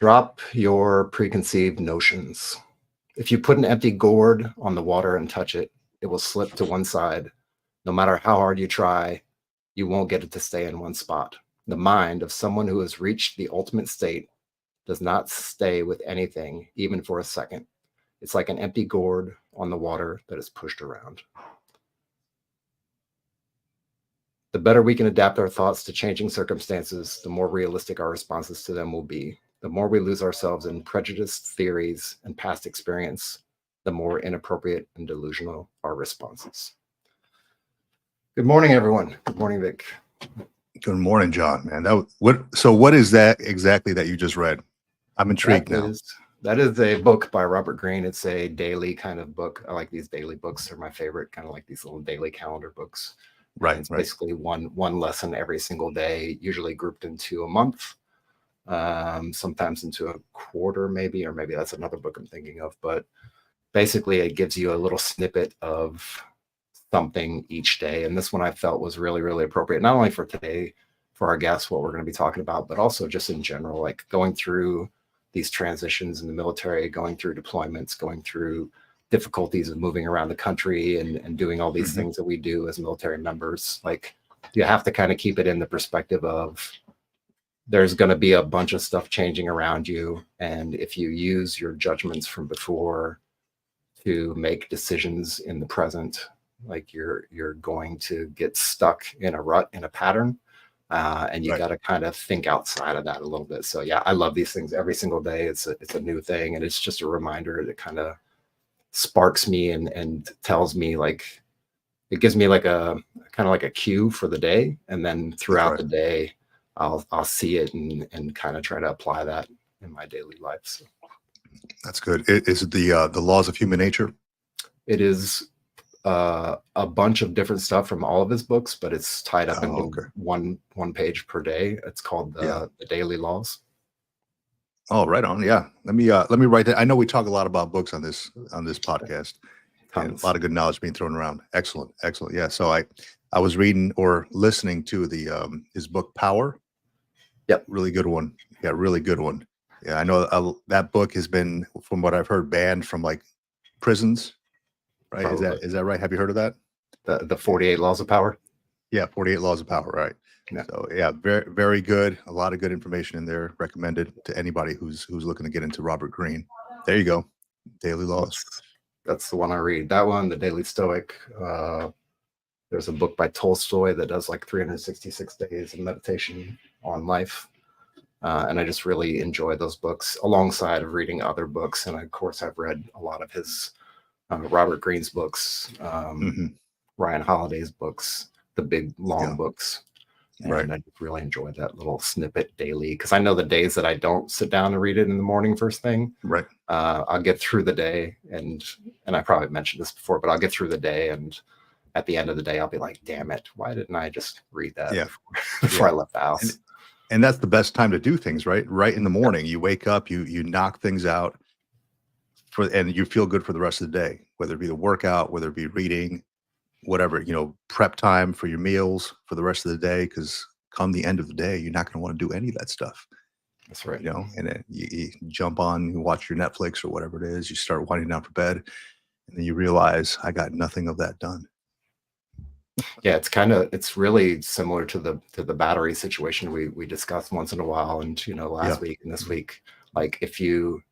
Drop your preconceived notions. If you put an empty gourd on the water and touch it, it will slip to one side. No matter how hard you try, you won't get it to stay in one spot. The mind of someone who has reached the ultimate state does not stay with anything, even for a second. It's like an empty gourd on the water that is pushed around. The better we can adapt our thoughts to changing circumstances, the more realistic our responses to them will be. The more we lose ourselves in prejudiced theories and past experience, the more inappropriate and delusional our responses. Good morning, everyone. Good morning, Vic. Good morning, John. Man, what is that exactly that you just read? I'm intrigued now. That is a book by Robert Greene. It's a daily kind of book. I like these daily books. They're my favorite, kind of like these little daily calendar books. Right. It's basically one lesson every single day, usually grouped into a month, sometimes into a quarter, maybe, or maybe that's another book I'm thinking of. But basically, it gives you a little snippet of something each day. And this one I felt was really, really appropriate, not only for today, for our guests, what we're going to be talking about, but also just in general, like going through these transitions in the military, going through deployments, going through difficulties of moving around the country and doing all these things that we do as military members. Like, you have to kind of keep it in the perspective of there's going to be a bunch of stuff changing around you. And if you use your judgments from before to make decisions in the present, like you're going to get stuck in a rut, in a pattern. And you got to kind of think outside of that a little bit. So yeah, I love these things every single day. It's a new thing. And it's just a reminder that kind of sparks me and tells me, like, it gives me like a kind of like a cue for the day. And then throughout the day, I'll see it and kind of try to apply that in my daily life. So. That's good. Is it the laws of human nature? It is a bunch of different stuff from all of his books, but it's tied up into one page per day. It's called the Daily Laws. Oh, right on. Yeah. Let me write that. I know we talk a lot about books on this podcast. And a lot of good knowledge being thrown around. Excellent. Yeah. So I was reading or listening to his book Power. Yep. Really good one. Yeah, really good one. Yeah, I know that book has been, from what I've heard, banned from like prisons. Right? Probably. Is that right? Have you heard of that? The 48 Laws of Power? Yeah, 48 Laws of Power, right. Yeah. So yeah, very, very good. A lot of good information in there. Recommended to anybody who's looking to get into Robert Greene. There you go. Daily Laws. That's the one I read. That one, The Daily Stoic. There's a book by Tolstoy that does like 366 days of meditation on life. And I just really enjoy those books alongside of reading other books. And of course, I've read a lot of his Robert Greene's books, Ryan Holiday's books, the big long books. And I really enjoyed that little snippet daily, because I know the days that I don't sit down and read it in the morning first thing, I'll get through the day, and I probably mentioned this before, but I'll get through the day, and at the end of the day, I'll be like, damn it, why didn't I just read that before I left the house? And that's the best time to do things, right? Right in the morning, you wake up, you knock things out, and you feel good for the rest of the day, whether it be the workout, whether it be reading, whatever, prep time for your meals for the rest of the day, because come the end of the day, you're not going to want to do any of that stuff. That's right. And then you jump on, you watch your Netflix or whatever it is, you start winding down for bed, and then you realize I got nothing of that done. Yeah, it's really similar to the battery situation we discuss once in a while, and last week and this week. Like, if you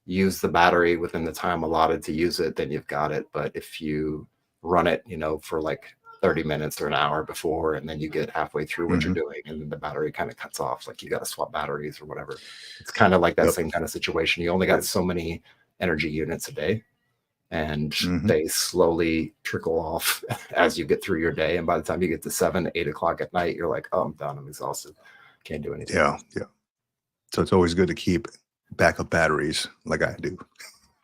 use the battery within the time allotted to use it, then you've got it. But if you run it, for like 30 minutes or an hour before, and then you get halfway through what you're doing, and then the battery kind of cuts off, like you got to swap batteries or whatever. It's kind of like that same kind of situation. You only got so many energy units a day, and they slowly trickle off as you get through your day. And by the time you get to 7, 8 o'clock at night, you're like, oh, I'm done. I'm exhausted. Can't do anything. Yeah. So it's always good to keep backup batteries like I do.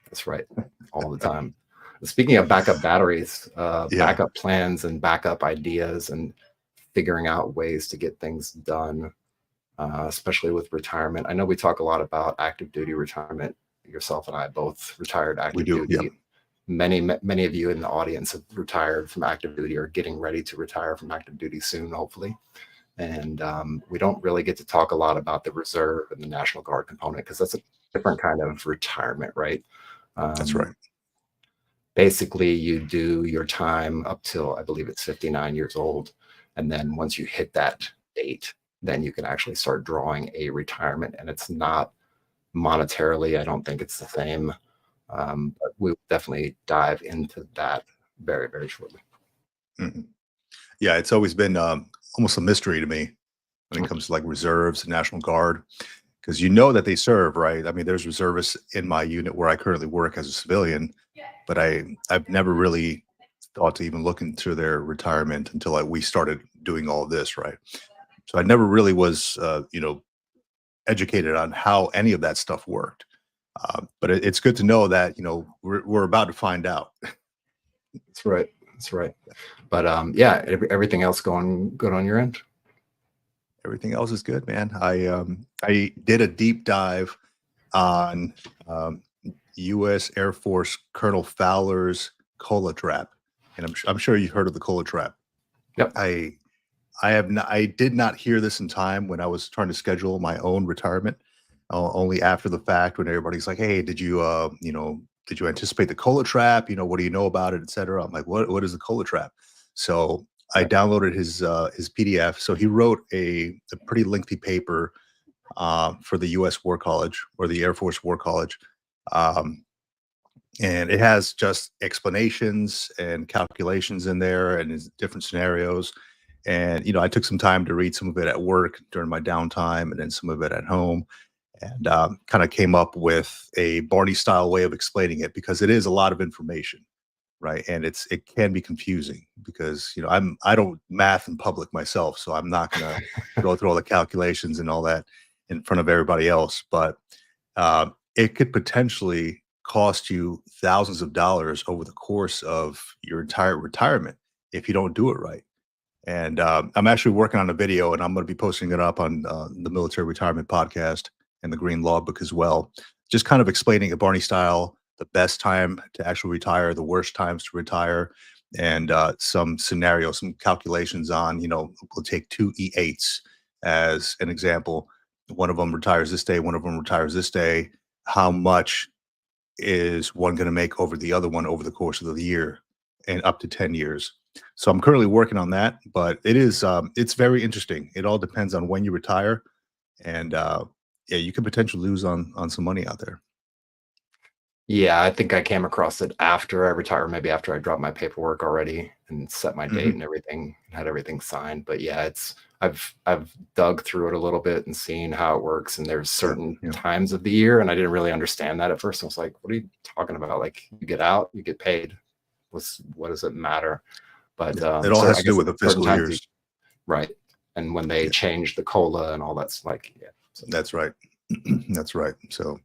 That's right. All the time. Speaking of backup batteries, backup plans and backup ideas, and figuring out ways to get things done, especially with retirement. I know we talk a lot about active duty retirement. Yourself and I both retired active duty. Yep. Many of you in the audience have retired from active duty or getting ready to retire from active duty soon, hopefully. And we don't really get to talk a lot about the reserve and the National Guard component, because that's a different kind of retirement, right? That's right. Basically, you do your time up till, I believe it's 59 years old. And then once you hit that date, then you can actually start drawing a retirement. And it's not monetarily, I don't think it's the same. But we'll definitely dive into that very, very shortly. Mm-hmm. Yeah, it's always been almost a mystery to me when it comes to like reserves and National Guard, because you know that they serve, right? I mean, there's reservists in my unit where I currently work as a civilian, but I've never really thought to even look into their retirement until we started doing all of this, right? So I never really was, educated on how any of that stuff worked. But it's good to know that we're about to find out. That's right. That's right. But yeah, everything else going good on your end? Everything else is good, man. I did a deep dive on U.S. Air Force Colonel Fowler's COLA trap, and I'm sure you've heard of the COLA trap. Yep. I did not hear this in time when I was trying to schedule my own retirement. Only after the fact, when everybody's like, "Hey, did you anticipate the COLA trap? What do you know about it, etc." I'm like, "What is the COLA trap?" So I downloaded his PDF. So he wrote a pretty lengthy paper for the U.S. War College, or the Air Force War College, and it has just explanations and calculations in there and different scenarios. And I took some time to read some of it at work during my downtime, and then some of it at home, and kind of came up with a Barney style way of explaining it, because it is a lot of information, right? And it can be confusing, because I don't math in public myself, so I'm not going to go through all the calculations and all that in front of everybody else. But it could potentially cost you thousands of dollars over the course of your entire retirement if you don't do it right. And I'm actually working on a video, and I'm going to be posting it up on the Military Retirement Podcast and the Greene Law Book as well, just kind of explaining a Barney style, the best time to actually retire, the worst times to retire, and some scenarios, some calculations on, we'll take two E8s as an example. One of them retires this day, one of them retires this day. How much is one going to make over the other one over the course of the year, and up to 10 years? So I'm currently working on that, but it's very interesting. It all depends on when you retire, and yeah, you could potentially lose on some money out there. Yeah, I think I came across it after I retired, maybe after I dropped my paperwork already and set my date and everything, had everything signed. But yeah, I've dug through it a little bit and seen how it works. And there's certain times of the year, and I didn't really understand that at first. I was like, what are you talking about? Like, you get out, you get paid. What does it matter? But it all has to do with the fiscal years, right? And when they change the COLA and all that's like, so. That's right. That's right. So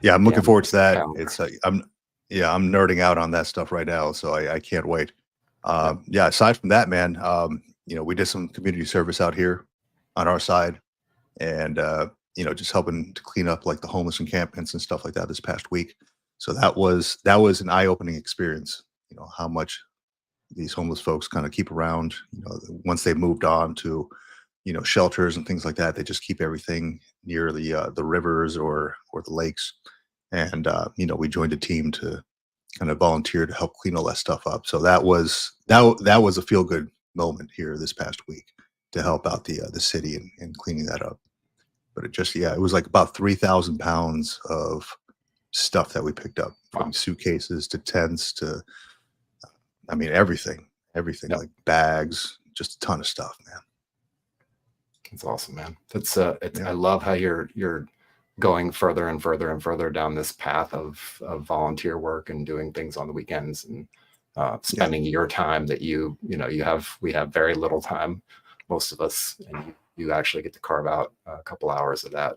yeah, I'm looking forward to that. It's I'm nerding out on that stuff right now, so I can't wait. Yeah, aside from that, man, we did some community service out here on our side, and just helping to clean up like the homeless encampments and stuff like that this past week. So that was an eye-opening experience. How much these homeless folks kind of keep around. Once they moved on to shelters and things like that, they just keep everything near the rivers or the lakes. And we joined a team to kind of volunteer to help clean all that stuff up. So that was a feel good moment here this past week to help out the city and cleaning that up. But it was like about 3,000 pounds of stuff that we picked up, from suitcases to tents to, I mean, everything, like bags, just a ton of stuff, man. It's awesome, man. That's I love how you're going further and further and further down this path of volunteer work and doing things on the weekends, and spending your time that we have very little time, most of us, and you actually get to carve out a couple hours of that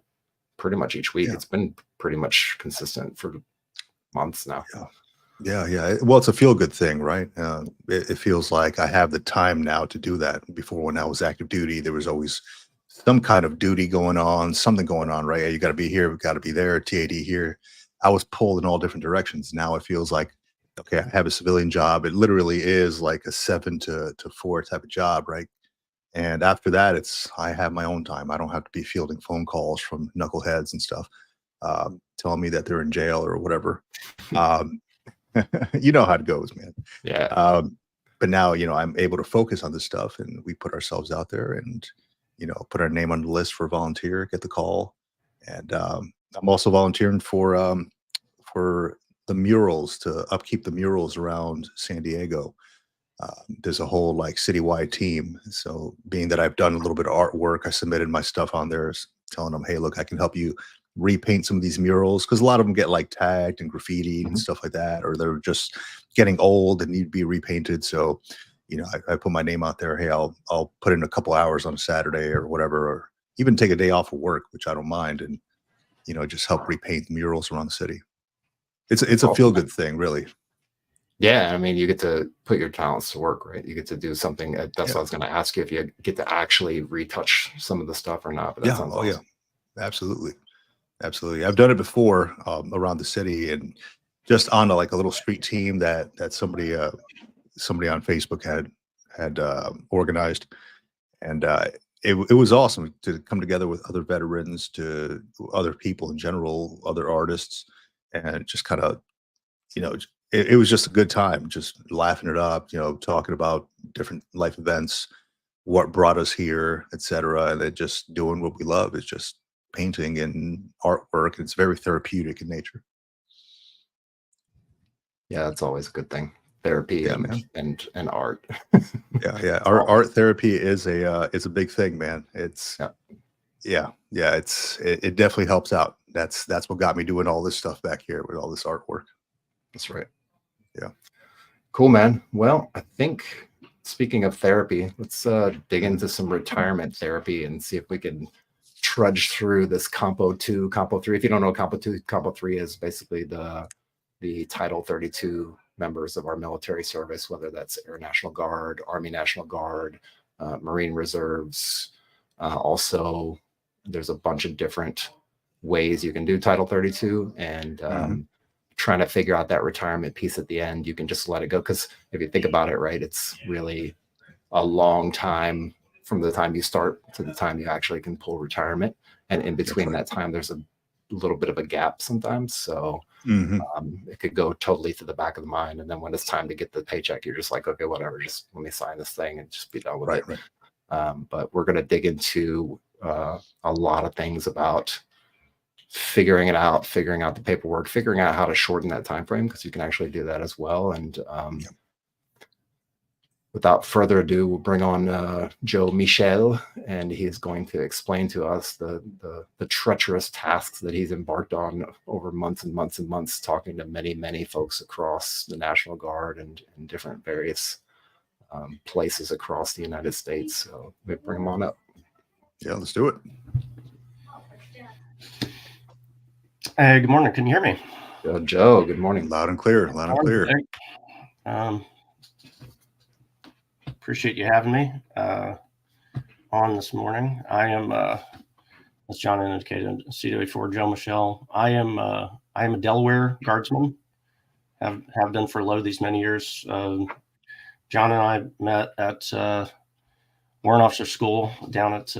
pretty much each week. It's been pretty much consistent for months now. Yeah. Well, it's a feel-good thing, right? It feels like I have the time now to do that. Before, when I was active duty, there was always some kind of duty going on, something going on, right? Hey, you got to be here, we got to be there, TAD here. I was pulled in all different directions. Now it feels like, okay, I have a civilian job. It literally is like a 7 to 4 type of job, right? And after that, I have my own time. I don't have to be fielding phone calls from knuckleheads and stuff, telling me that they're in jail or whatever. You know how it goes, man. Yeah. But now, I'm able to focus on this stuff, and we put ourselves out there and, put our name on the list for volunteer, get the call. And I'm also volunteering for the murals, to upkeep the murals around San Diego. There's a whole like citywide team. So being that I've done a little bit of artwork, I submitted my stuff on there, telling them, hey, look, I can help you repaint some of these murals, because a lot of them get like tagged and graffitied and stuff like that, or they're just getting old and need to be repainted. So, I put my name out there. Hey, I'll put in a couple hours on a Saturday or whatever, or even take a day off of work, which I don't mind, and just help repaint the murals around the city. It's a feel good thing, really. Yeah, I mean, you get to put your talents to work, right? You get to do something. That's what I was going to ask you, if you get to actually retouch some of the stuff or not. But that sounds awesome. Yeah, absolutely. I've done it before around the city, and just on like a little street team that somebody on Facebook had organized, and it was awesome to come together with other veterans, to other people in general, other artists, and just kind of, it was just a good time, just laughing it up, talking about different life events, what brought us here, etc., and then just doing what we love, is just painting and artwork. It's very therapeutic in nature. Yeah, that's always a good thing. Therapy and art. Yeah. Art therapy is a big thing, man. It definitely helps out. That's what got me doing all this stuff back here with all this artwork. That's right. Yeah. Cool, man. Well, I think, speaking of therapy, let's dig into some retirement therapy and see if we can trudge through this Compo 2, Compo 3. If you don't know Compo 2, Compo 3 is basically the Title 32 members of our military service, whether that's Air National Guard, Army National Guard, Marine Reserves. Also, there's a bunch of different ways you can do Title 32, and trying to figure out that retirement piece at the end. You can just let it go, because if you think about it, right, it's really a long time from the time you start to the time you actually can pull retirement, and in between that time there's a little bit of a gap sometimes. So it could go totally to the back of the mind, and then when it's time to get the paycheck, you're just like, okay, whatever, just let me sign this thing and just be done with it. But we're going to dig into a lot of things about figuring it out, figuring out the paperwork, figuring out how to shorten that time frame, because you can actually do that as well. And without further ado, we'll bring on Joe Michel, and he's going to explain to us the treacherous tasks that he's embarked on over months and months and months, talking to many folks across the National Guard and different various places across the United States. So we bring him on up. Yeah, let's do it. Hey, good morning. Can you hear me? Joe, good morning. Loud and clear. Loud and clear. Appreciate you having me on this morning. I am, as John indicated, CWO4 Joe Michel. I am a Delaware guardsman. Have been for these many years. John and I met at Warrant Officer School down at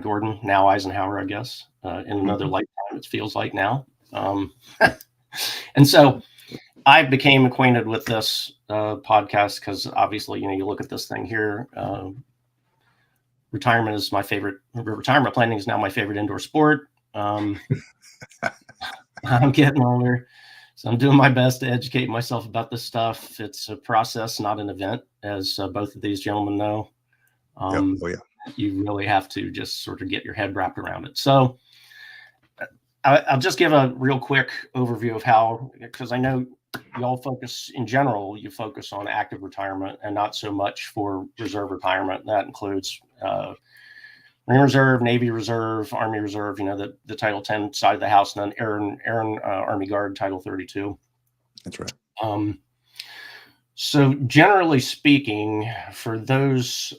Gordon, now Eisenhower, I guess, in another lifetime, it feels like now. And so I became acquainted with this podcast because obviously, you look at this thing here. Retirement is my favorite. Retirement planning is now my favorite indoor sport. I'm getting older, so I'm doing my best to educate myself about this stuff. It's a process, not an event, as both of these gentlemen know. You really have to just sort of get your head wrapped around it. So I'll just give a real quick overview of how, because I know y'all focus in general, you focus on active retirement and not so much for reserve retirement. That includes Marine Reserve, Navy Reserve, Army Reserve, the Title 10 side of the house, and then Army Guard, Title 32. That's right. So generally speaking, for those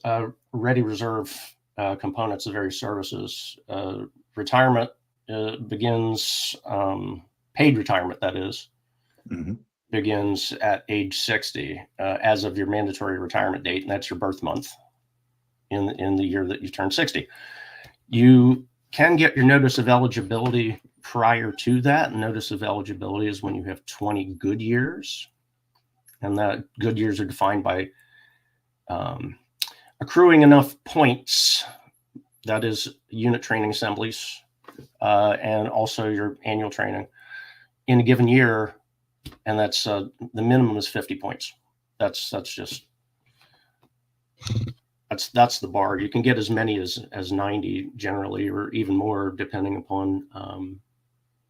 ready reserve components of various services, retirement begins, paid retirement, that is, begins at age 60 as of your mandatory retirement date, and that's your birth month. in the year that you turn 60. You can get your notice of eligibility prior to that. Notice of eligibility is when you have 20 good years, and that good years are defined by accruing enough points, that is unit training assemblies, and also your annual training in a given year. And that's the minimum is 50 points. That's the bar. You can get as many as 90 generally, or even more, depending upon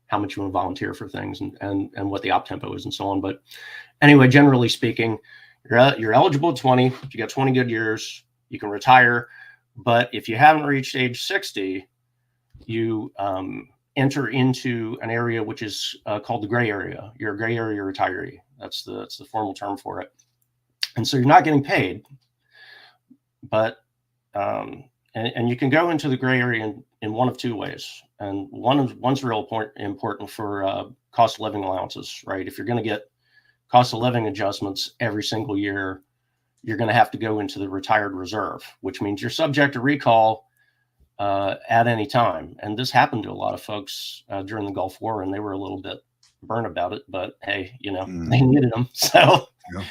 how much you want to volunteer for things and what the op tempo is and so on. But anyway, generally speaking, you're eligible at 20. If you got 20 good years, you can retire. But if you haven't reached age 60, you enter into an area which is called the gray area. You're a gray area retiree. That's the formal term for it. And so you're not getting paid, but and you can go into the gray area in one of two ways. And one's real important for cost of living allowances, right? If you're going to get cost of living adjustments every single year, you're going to have to go into the retired reserve, which means you're subject to recall at any time. And this happened to a lot of folks during the Gulf War, and they were a little bit burnt about it, but hey, they needed them, so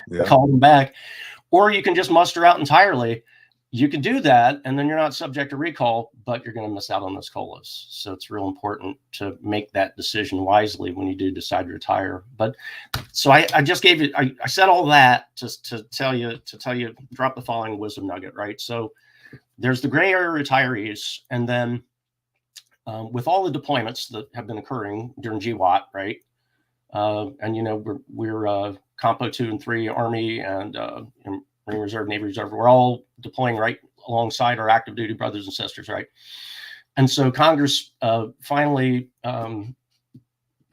they called them back. Or you can just muster out entirely. You can do that, and then you're not subject to recall, but you're going to miss out on those COLAs. So it's real important to make that decision wisely when you do decide to retire. But so I just gave you, I said all that to tell you, drop the following wisdom nugget, right? So there's the gray area retirees, and then with all the deployments that have been occurring during GWOT, right? And we're Compo 2 and 3 Army and Marine Reserve, Navy Reserve, we're all deploying right alongside our active duty brothers and sisters, right? And so Congress finally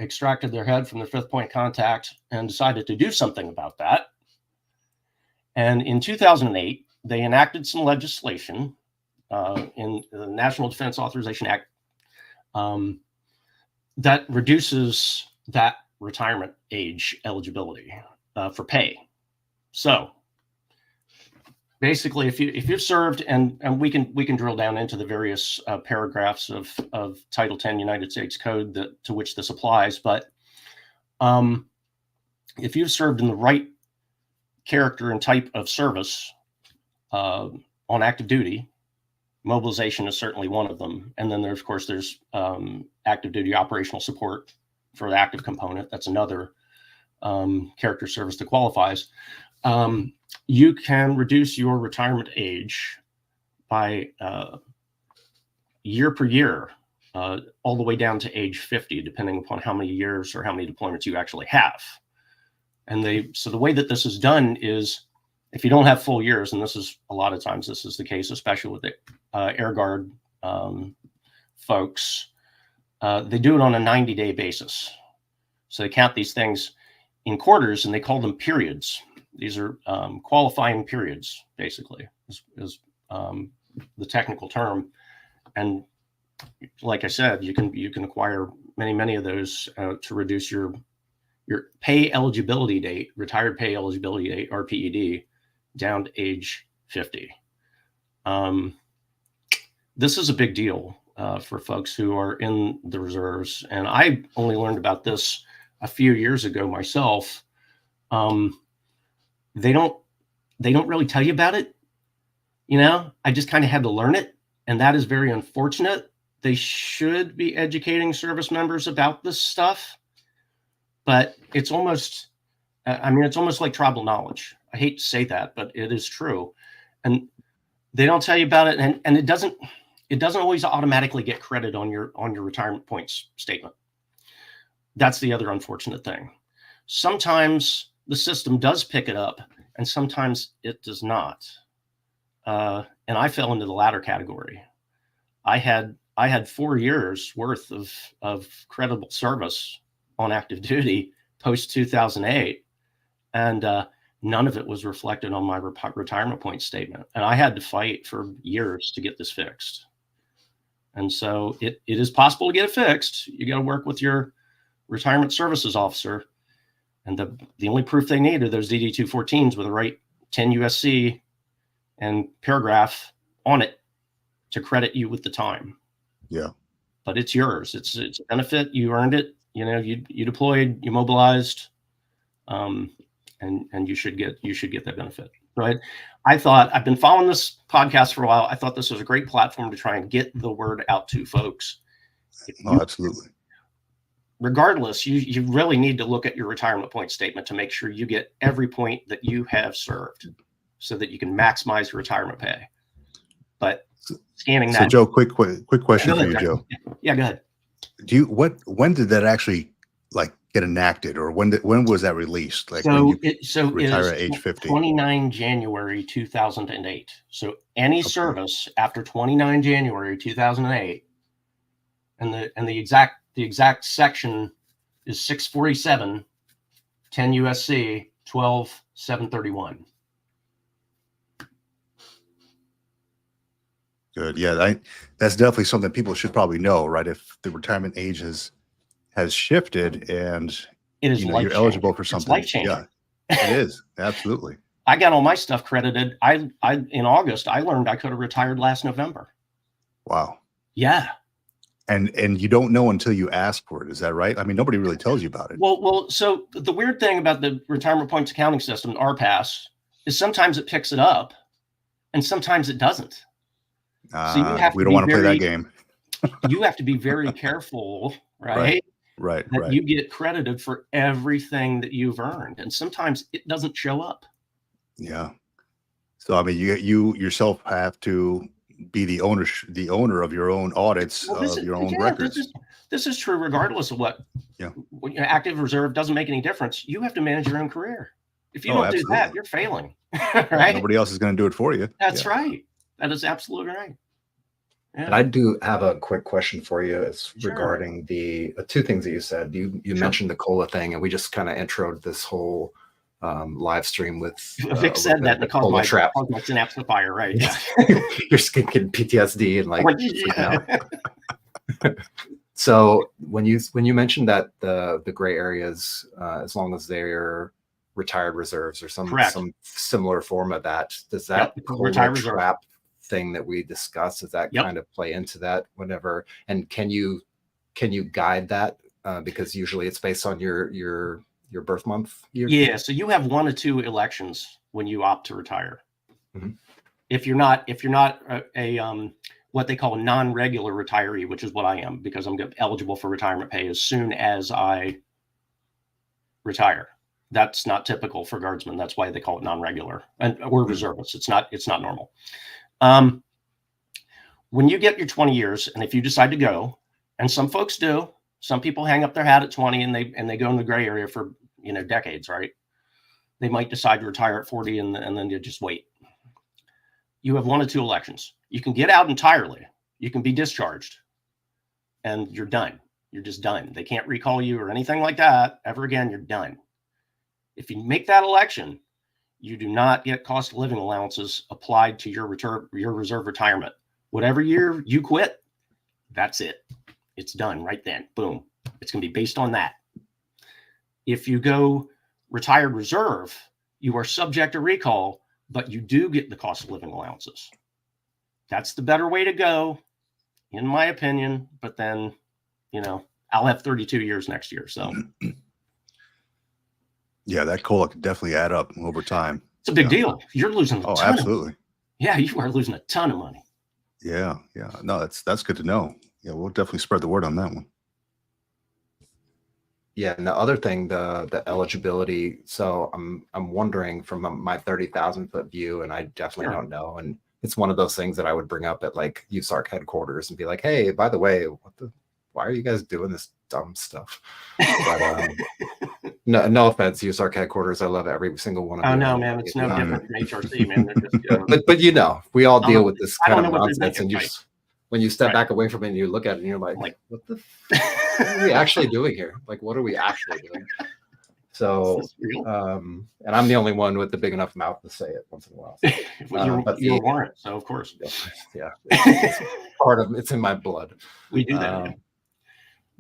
extracted their head from their fifth point contact and decided to do something about that. And in 2008, they enacted some legislation in the National Defense Authorization Act that reduces that retirement age eligibility for pay. So basically, if you've served, and we can drill down into the various paragraphs of Title 10 United States Code to which this applies, but if you've served in the right character and type of service on active duty, mobilization is certainly one of them, and then there's active duty operational support for the active component. That's another character service that qualifies. You can reduce your retirement age by year per year, all the way down to age 50, depending upon how many years or how many deployments you actually have. And so the way that this is done is, if you don't have full years, and this is a lot of times this is the case, especially with the Air Guard folks, they do it on a 90-day basis. So they count these things in quarters, and they call them periods. These are qualifying periods, basically, is the technical term. And like I said, you can acquire many of those to reduce your pay eligibility date, retired pay eligibility date, RPED, down to age 50. This is a big deal for folks who are in the reserves, and I only learned about this a few years ago myself. They don't really tell you about it. I just kind of had to learn it, and that is very unfortunate. They should be educating service members about this stuff, but it's almost like tribal knowledge. I hate to say that, but it is true. And they don't tell you about it, and it doesn't always automatically get credit on your retirement points statement. That's the other unfortunate thing. Sometimes the system does pick it up, and sometimes it does not. And I fell into the latter category. I had 4 years worth of credible service on active duty post 2008, and none of it was reflected on my retirement point statement. And I had to fight for years to get this fixed. And so it is possible to get it fixed. You got to work with your retirement services officer. And the only proof they need are those DD-214s with the right 10 USC and paragraph on it to credit you with the time. Yeah. But it's yours. It's a benefit. You earned it. You know, you deployed, you mobilized, and you should get that benefit. So I thought, I've been following this podcast for a while. I thought this was a great platform to try and get the word out to folks. Absolutely. Regardless, you really need to look at your retirement point statement to make sure you get every point that you have served so that you can maximize your retirement pay. But scanning that. So Joe, quick question for you, Joe. Yeah, go ahead. When did that actually like get enacted, or when was that released? Like so when you retire at age 50? 29 January 2008. So any service after 29 January 2008, and the exact section is 647, 10 USC 12731. Good. Yeah, that's definitely something people should probably know, right? If the retirement age has shifted and it is you're eligible for something. It's life-changing. Yeah, it is. Absolutely. I got all my stuff credited. I in August, I learned I could have retired last November. Wow. Yeah. And you don't know until you ask for it. Is that right? I mean, nobody really tells you about it. Well, so the weird thing about the retirement points accounting system, RPAS, is sometimes it picks it up and sometimes it doesn't. So we don't want to play that game. You have to be very careful, right? Right. That you get credited for everything that you've earned. And sometimes it doesn't show up. Yeah. So, I mean, you yourself have to be the owner of your own audits, of your own records. This is true regardless of what. Yeah. Active reserve doesn't make any difference. You have to manage your own career. If you don't do that, you're failing. Right? Nobody else is going to do it for you. That's right. That is absolutely right. Yeah. And I do have a quick question for you. It's regarding the two things that you said. You mentioned the COLA thing, and we just kind of introed this whole live stream with Vic said that the my trap. My synapse to fire, right? Yeah. Your skin getting PTSD and like freaking out. So when you mentioned that the gray areas, as long as they're retired reserves or some similar form of that, does that COLA trap thing that we discussed, does that kind of play into that whenever? And can you guide that because usually it's based on your birth month year? Yeah, so you have 1 or 2 elections when you opt to retire. Mm-hmm. If you're not a what they call a non-regular retiree, which is what I am, because I'm eligible for retirement pay as soon as I retire. That's not typical for guardsmen. That's why they call it non-regular, and we're reservists. It's not normal. When you get your 20 years, and if you decide to go, and some folks do, some people hang up their hat at 20 and they go in the gray area for, decades, right? They might decide to retire at 40 and then you just wait. You have 1 or 2 elections. You can get out entirely. You can be discharged and you're done. You're just done. They can't recall you or anything like that ever again. You're done. If you make that election, you do not get cost of living allowances applied to your reserve retirement. Whatever year you quit, that's it. It's done right then. Boom. It's going to be based on that. If you go retired reserve, you are subject to recall, but you do get the cost of living allowances. That's the better way to go, in my opinion. But then, I'll have 32 years next year. So. Yeah, that COLA could definitely add up over time. It's a big deal. You're losing a ton. Absolutely. Yeah, you are losing a ton of money. Yeah. No, that's good to know. Yeah, we'll definitely spread the word on that one. Yeah, and the other thing, the eligibility. So I'm wondering from my 30,000 foot view, and I definitely don't know. And it's one of those things that I would bring up at like USARC headquarters and be like, hey, by the way, why are you guys doing this dumb stuff? But no offense, USARC headquarters. I love every single one of them. Oh no, man, it's no different from HRC, man. They're just, but we all deal with this kind of nonsense, and when you step back away from it and you look at it and you're like what the what are we actually doing here? Like, what are we actually doing? So, and I'm the only one with the big enough mouth to say it once in a while. But you're a warrant, so of course. Yeah, it's part of it's in my blood. We do that.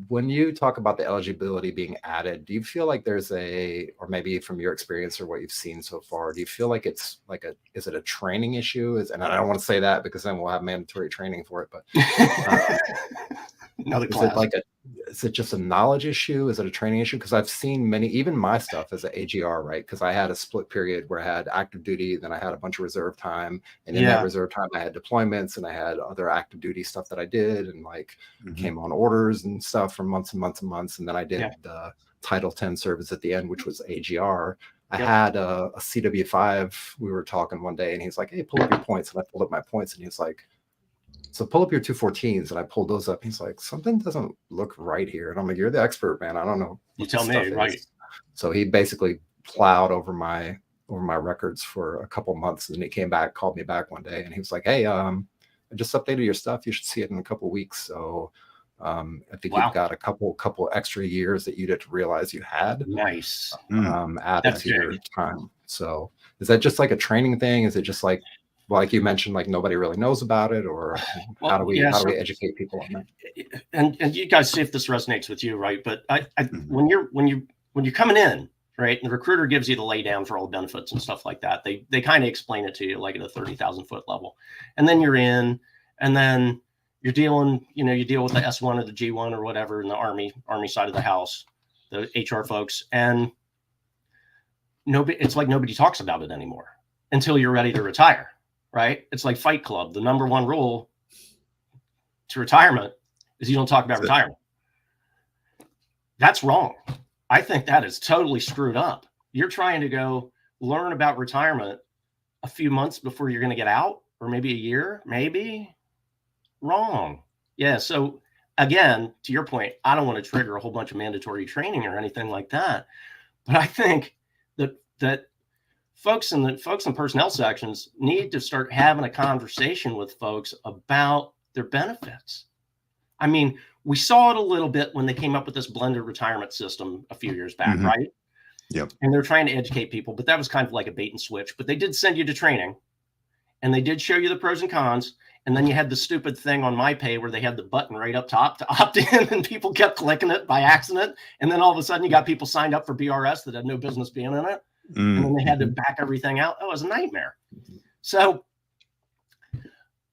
when you talk about the eligibility being added, do you feel like there's or maybe from your experience or what you've seen so far, do you feel like it's like is it a training issue? And I don't want to say that because then we'll have mandatory training for it, but another class. Is it just a knowledge issue? Is it a training issue? Because I've seen even my stuff as an AGR, right? Because I had a split period where I had active duty, then I had a bunch of reserve time. And in that reserve time, I had deployments and I had other active duty stuff that I did and came on orders and stuff for months and months and months. And then I did the Title 10 service at the end, which was AGR. I had a CW5. We were talking one day and he's like, hey, pull up your points. And I pulled up my points and he was like, so pull up your 214s, and I pulled those up. He's like, something doesn't look right here. And I'm like, you're the expert, man. I don't know. You tell me, right? So he basically plowed over my records for a couple months, and then he came back, called me back one day, and he was like, hey, I just updated your stuff. You should see it in a couple of weeks. So I think you've got a couple extra years that you didn't realize you had. Nice. Added to your time. So is that just like a training thing? Is it just like you mentioned, like nobody really knows about it, or how do we educate people on that? And you guys see if this resonates with you, right? But when you're coming in, right, and the recruiter gives you the lay down for all the benefits and stuff like that, they kind of explain it to you like at a 30,000 foot level, and then you're in, and then you're dealing, you deal with the S1 or the G1 or whatever in the Army side of the house, the HR folks, and it's like nobody talks about it anymore until you're ready to retire. Right? It's like Fight Club. The number one rule to retirement is you don't talk about retirement. That's wrong. I think that is totally screwed up. You're trying to go learn about retirement a few months before you're going to get out, or maybe a year, maybe. Wrong. Yeah. So again, to your point, I don't want to trigger a whole bunch of mandatory training or anything like that. But I think that folks in personnel sections need to start having a conversation with folks about their benefits. I mean, we saw it a little bit when they came up with this blended retirement system a few years back, right? Yep. And they're trying to educate people, but that was kind of like a bait and switch. But they did send you to training, and they did show you the pros and cons. And then you had the stupid thing on MyPay where they had the button right up top to opt in, and people kept clicking it by accident. And then all of a sudden, you got people signed up for BRS that had no business being in it. And then they had to back everything out. Oh, it was a nightmare. So,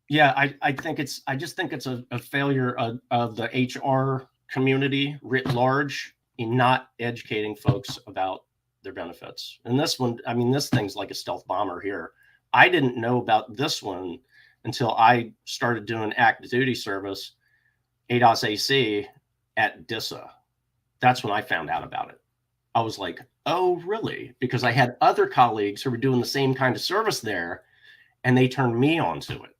yeah, I just think it's a failure of the HR community writ large in not educating folks about their benefits. And this one, I mean, this thing's like a stealth bomber here. I didn't know about this one until I started doing active duty service, ADOS AC at DISA. That's when I found out about it. I was like, oh, really? Because I had other colleagues who were doing the same kind of service there, and they turned me onto it.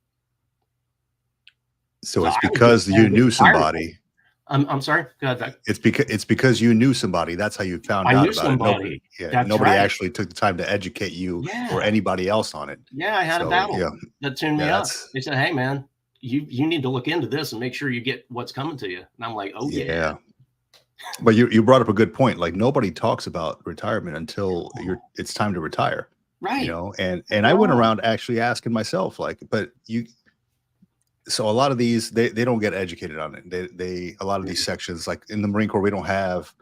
So it's because you knew somebody. I'm sorry. Go ahead, Beck. It's because you knew somebody. That's how you found out about it. Nobody actually took the time to educate you or anybody else on it. Yeah, I had a battle that tuned me up. They said, hey, man, you need to look into this and make sure you get what's coming to you. And I'm like, oh, yeah. But you brought up a good point. Like, nobody talks about retirement until it's time to retire. Right. And I went around actually asking myself, like, so a lot of these, they don't get educated on it. A lot of these sections, like in the Marine Corps, we don't have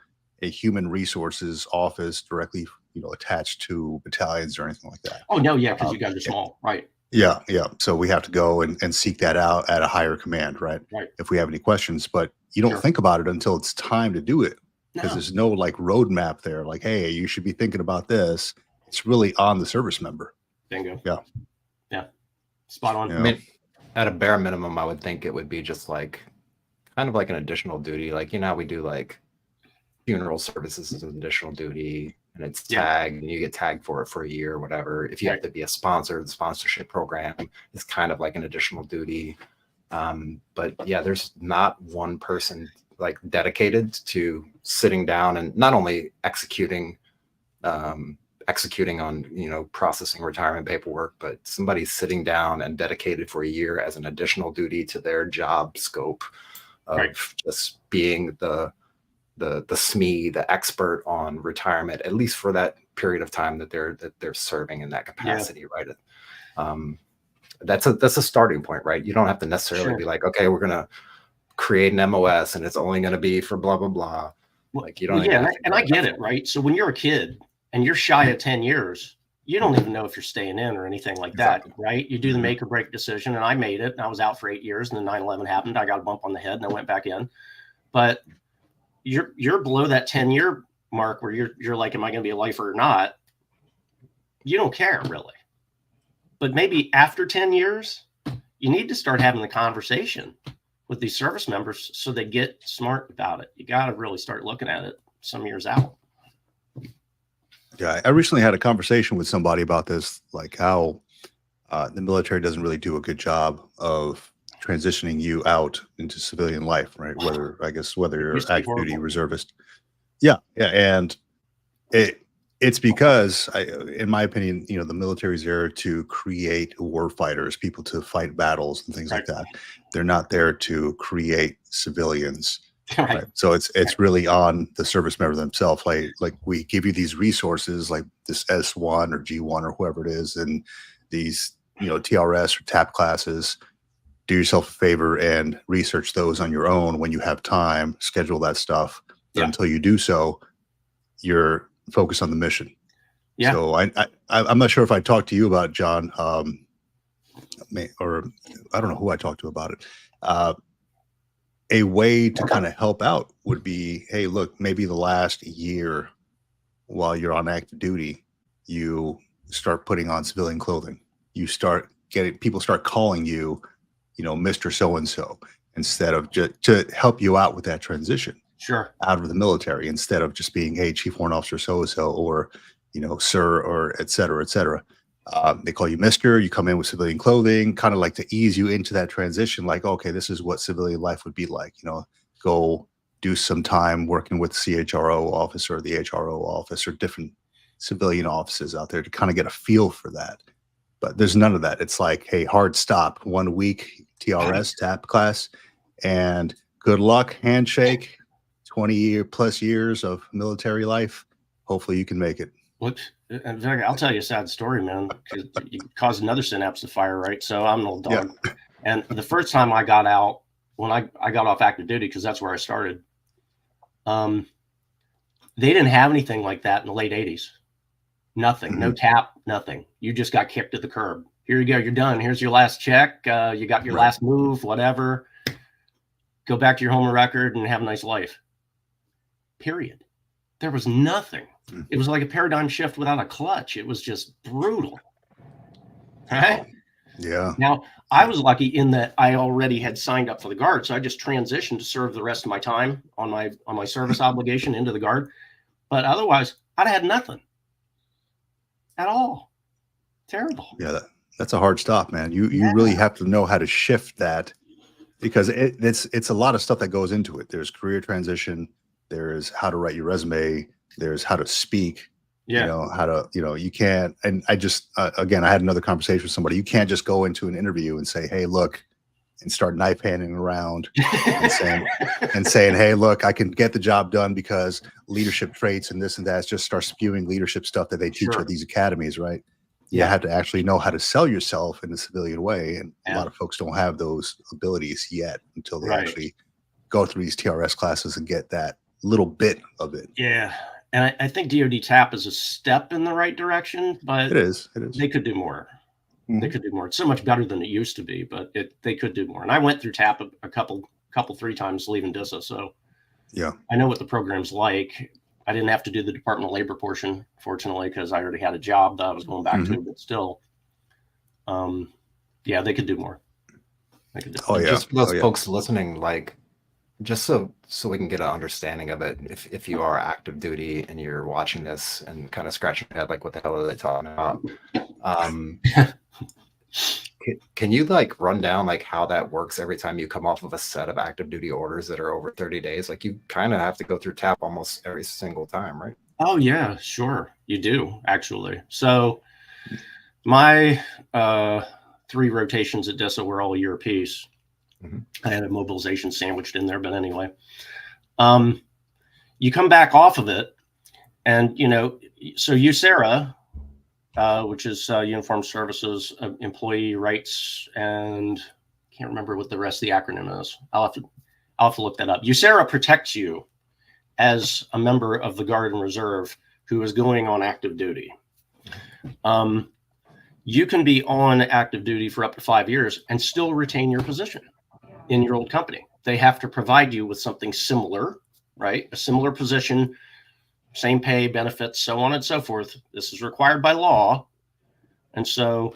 a human resources office directly, attached to battalions or anything like that. Oh, no. Yeah. Because you guys are small. Right. Yeah. Yeah. So we have to go and seek that out at a higher command, right? Right. If we have any questions, but you don't think about it until it's time to do it, because there's no like roadmap there. Like, hey, you should be thinking about this. It's really on the service member. Bingo. Yeah. Yeah. Spot on. I mean, at a bare minimum, I would think it would be just like kind of like an additional duty. Like, we do like funeral services as an additional duty, and it's tagged, and you get tagged for it for a year or whatever. If you have to be a sponsor, the sponsorship program is kind of like an additional duty. But yeah, there's not one person like dedicated to sitting down and not only executing on, processing retirement paperwork, but somebody sitting down and dedicated for a year as an additional duty to their job scope of just being the SME, the expert on retirement, at least for that period of time that they're serving in that capacity, right? That's a starting point, right? You don't have to necessarily be like, okay, we're gonna create an MOS and it's only going to be for blah, blah, blah. Like you don't even have to and I get it, right? So when you're a kid and you're shy of 10 years, you don't even know if you're staying in or anything like that, right? You do the make or break decision, and I made it, and I was out for 8 years, and then 9/11 happened. I got a bump on the head, and I went back in. But you're below that 10-year mark where you're like, am I going to be a lifer or not? You don't care really. But maybe after 10 years, you need to start having the conversation with these service members so they get smart about it. You got to really start looking at it some years out. Yeah, I recently had a conversation with somebody about this, like how the military doesn't really do a good job of transitioning you out into civilian life, right? Whether you're active duty, reservist. Yeah, and it's because, in my opinion, the military is there to create war fighters, people to fight battles and things like that. They're not there to create civilians. Right. So it's really on the service member themselves. Like we give you these resources like this S1 or G1 or whoever it is, and these TRS or TAP classes. Do yourself a favor and research those on your own when you have time. Schedule that stuff. But until you do so, you're focused on the mission. Yeah. So I'm not sure if I talked to you about John, or I don't know who I talked to about it. A way to kind of help out would be, hey, look, maybe the last year while you're on active duty, you start putting on civilian clothing. You start people start calling you, Mr. So-and-so, instead of just to help you out with that transition. Sure. Out of the military, instead of just being, hey, Chief Warrant Officer so-and-so, or, sir, or et cetera, et cetera. They call you Mr. You come in with civilian clothing, kind of like to ease you into that transition. Like, okay, this is what civilian life would be like. Go do some time working with the CHRO office or the HRO office or different civilian offices out there to kind of get a feel for that. But there's none of that. It's like, hey, hard stop, 1 week TRS TAP class, and good luck, handshake, 20+ years of military life. Hopefully you can make it. I'll tell you a sad story, man, because you caused another synapse to fire, right? So I'm an old dog. Yeah. And the first time I got out, when I got off active duty, because that's where I started, they didn't have anything like that in the late 80s. Nothing, no TAP, nothing. You just got kicked to the curb. Here you go, you're done. Here's your last check. You got your last move, whatever. Go back to your home record and have a nice life. Period. There was nothing. It was like a paradigm shift without a clutch. It was just brutal. Right? Yeah. Now, I was lucky in that I already had signed up for the Guard, so I just transitioned to serve the rest of my time on my service obligation into the Guard. But otherwise, I'd had nothing at all. Terrible. Yeah, that's a hard stop, man. You really have to know how to shift that, because it's a lot of stuff that goes into it. There's career transition. There's how to write your resume. There's how to speak. Yeah. How to, you can't. And I just, again, I had another conversation with somebody. You can't just go into an interview and say, hey, look, and start knife handing around and saying, hey, look, I can get the job done because leadership traits and this and that. Just start spewing leadership stuff that they teach at these academies, right? You have to actually know how to sell yourself in a civilian way. And a lot of folks don't have those abilities yet until they actually go through these TRS classes and get that little bit of it. Yeah. And I think DoD TAP is a step in the right direction, but it is. They could do more. They could do more. It's so much better than it used to be, but they could do more. And I went through TAP a couple 3 times leaving DISA. So yeah, I know what the program's like. I didn't have to do the Department of Labor portion, fortunately, because I already had a job that I was going back to, but still, yeah, they could do more. They could do more. Just for those folks listening, like, just so we can get an understanding of it, if you are active duty and you're watching this and kind of scratching your head, like, what the hell are they talking about? Can you like run down like how that works every time you come off of a set of active duty orders that are over 30 days? Like, you kind of have to go through TAP almost every single time, right? Oh yeah, sure. You do, actually. So my 3 rotations at DISA were all a year apiece. I had a mobilization sandwiched in there, but anyway, you come back off of it, and so USERA, which is Uniformed Services Employee Rights, and can't remember what the rest of the acronym is. I'll have to look that up. USERRA protects you as a member of the Guard and Reserve who is going on active duty. You can be on active duty for up to 5 years and still retain your position in your old company. They have to provide you with something similar, right? A similar position, same pay, benefits, so on and so forth. This is required by law. And so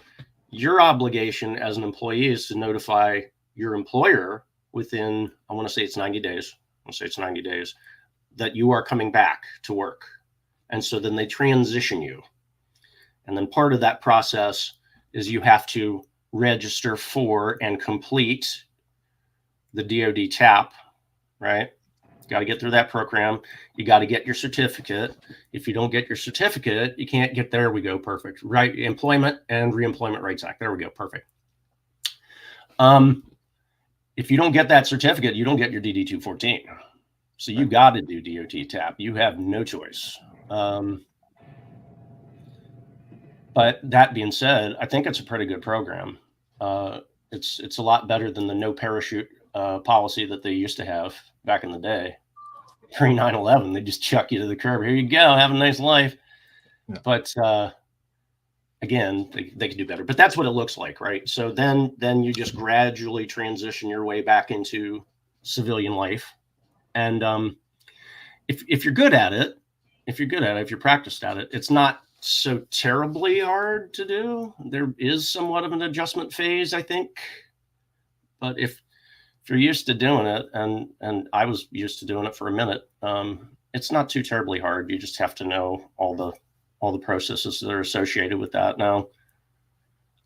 your obligation as an employee is to notify your employer within, I want to say it's 90 days. I'll say it's 90 days that you are coming back to work. And so then they transition you. And then part of that process is you have to register for and complete the DoD TAP, right? You got to get through that program. You got to get your certificate. If you don't get your certificate, you can't get, there we go, perfect. Right, Employment and Reemployment Rights Act. There we go, perfect. If you don't get that certificate, you don't get your DD 214. So you got to do DOT TAP. You have no choice. But that being said, I think it's a pretty good program. It's a lot better than the no parachute policy that they used to have back in the day. Pre 9/11, they just chuck you to the curb. Here you go, have a nice life. Yeah. But again, they can do better. But that's what it looks like, right? So then you just gradually transition your way back into civilian life. And if you're good at it, if you're practiced at it, it's not so terribly hard to do. There is somewhat of an adjustment phase, I think. But if you're used to doing it, and I was used to doing it for a minute, it's not too terribly hard. You just have to know all the processes that are associated with that. Now,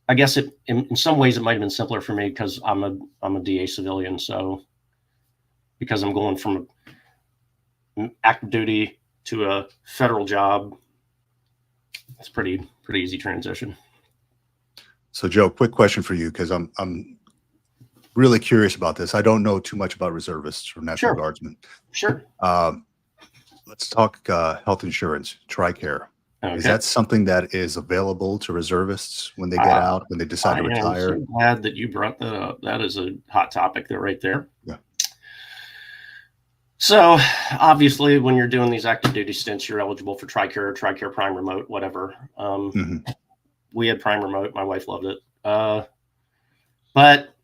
I guess in some ways it might have been simpler for me because I'm a DA civilian. So because I'm going from active duty to a federal job, it's pretty easy transition. So Joe, quick question for you, because I'm really curious about this. I don't know too much about reservists or National Guardsmen. Sure. Let's talk health insurance, Tricare. Okay. Is that something that is available to reservists when they get out, when they decide to retire? I'm so glad that you brought that up. That is a hot topic there, right there. Yeah. So obviously, when you're doing these active duty stints, you're eligible for Tricare Prime Remote, whatever. We had Prime Remote. My wife loved it. But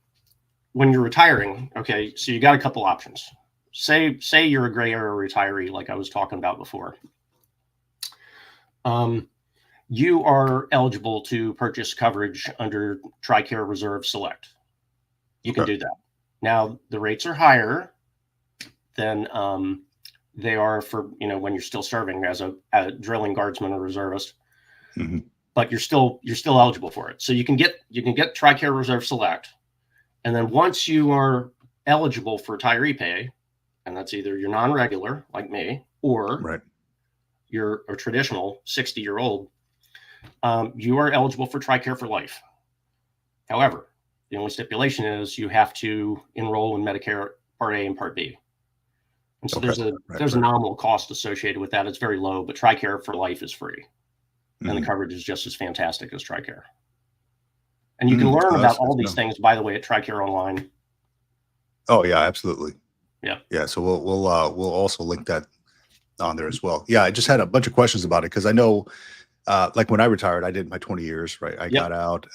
when you're retiring, okay, so you got a couple options. Say you're a gray area retiree, like I was talking about before. You are eligible to purchase coverage under Tricare Reserve Select. You can do that. Now, the rates are higher than they are for, when you're still serving as a drilling guardsman or reservist. But you're still eligible for it. So you can get Tricare Reserve Select. And then once you are eligible for retiree pay, and that's either you're non-regular like me, or you're a traditional 60-year-old, you are eligible for Tricare for life. However, the only stipulation is you have to enroll in Medicare Part A and Part B. And so there's a nominal cost associated with that. It's very low, but Tricare for life is free. And the coverage is just as fantastic as Tricare. And you can learn about all these things, by the way, at Tricare Online. Oh yeah, absolutely. Yeah. Yeah. So we'll also link that on there as well. Yeah, I just had a bunch of questions about it because I know, like when I retired, I did my 20 years. Right, I got out.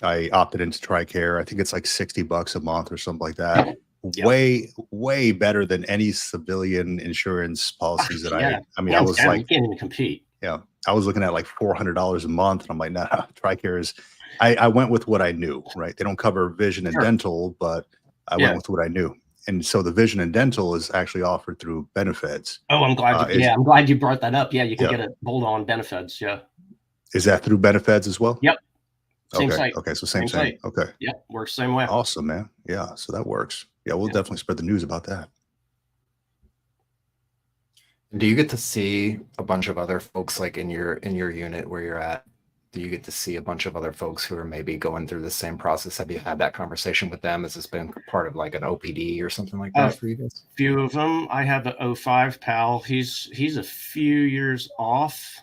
I opted into Tricare. I think it's like $60 a month or something like that. Way better than any civilian insurance policies that I mean, I was like, you can't even compete. Yeah, I was looking at like $400 a month, and I'm like, nah, Tricare is. I went with what I knew. Right, they don't cover vision and dental, but I went with what I knew. And so the vision and dental is actually offered through BENEFEDS. Oh, I'm glad. I'm glad you brought that up. Yeah, you can get a hold on BENEFEDS. Yeah. Is that through BENEFEDS as well? Yep. Same site. Okay. So same site. Okay. Yep. Works the same way. Awesome, man. Yeah. So that works. Yeah. We'll definitely spread the news about that. Do you get to see a bunch of other folks like in your unit where you're at? Do you get to see a bunch of other folks who are maybe going through the same process? Have you had that conversation with them? Has this been part of like an OPD or something like that for you guys? A few of them. I have an 05 pal. He's a few years off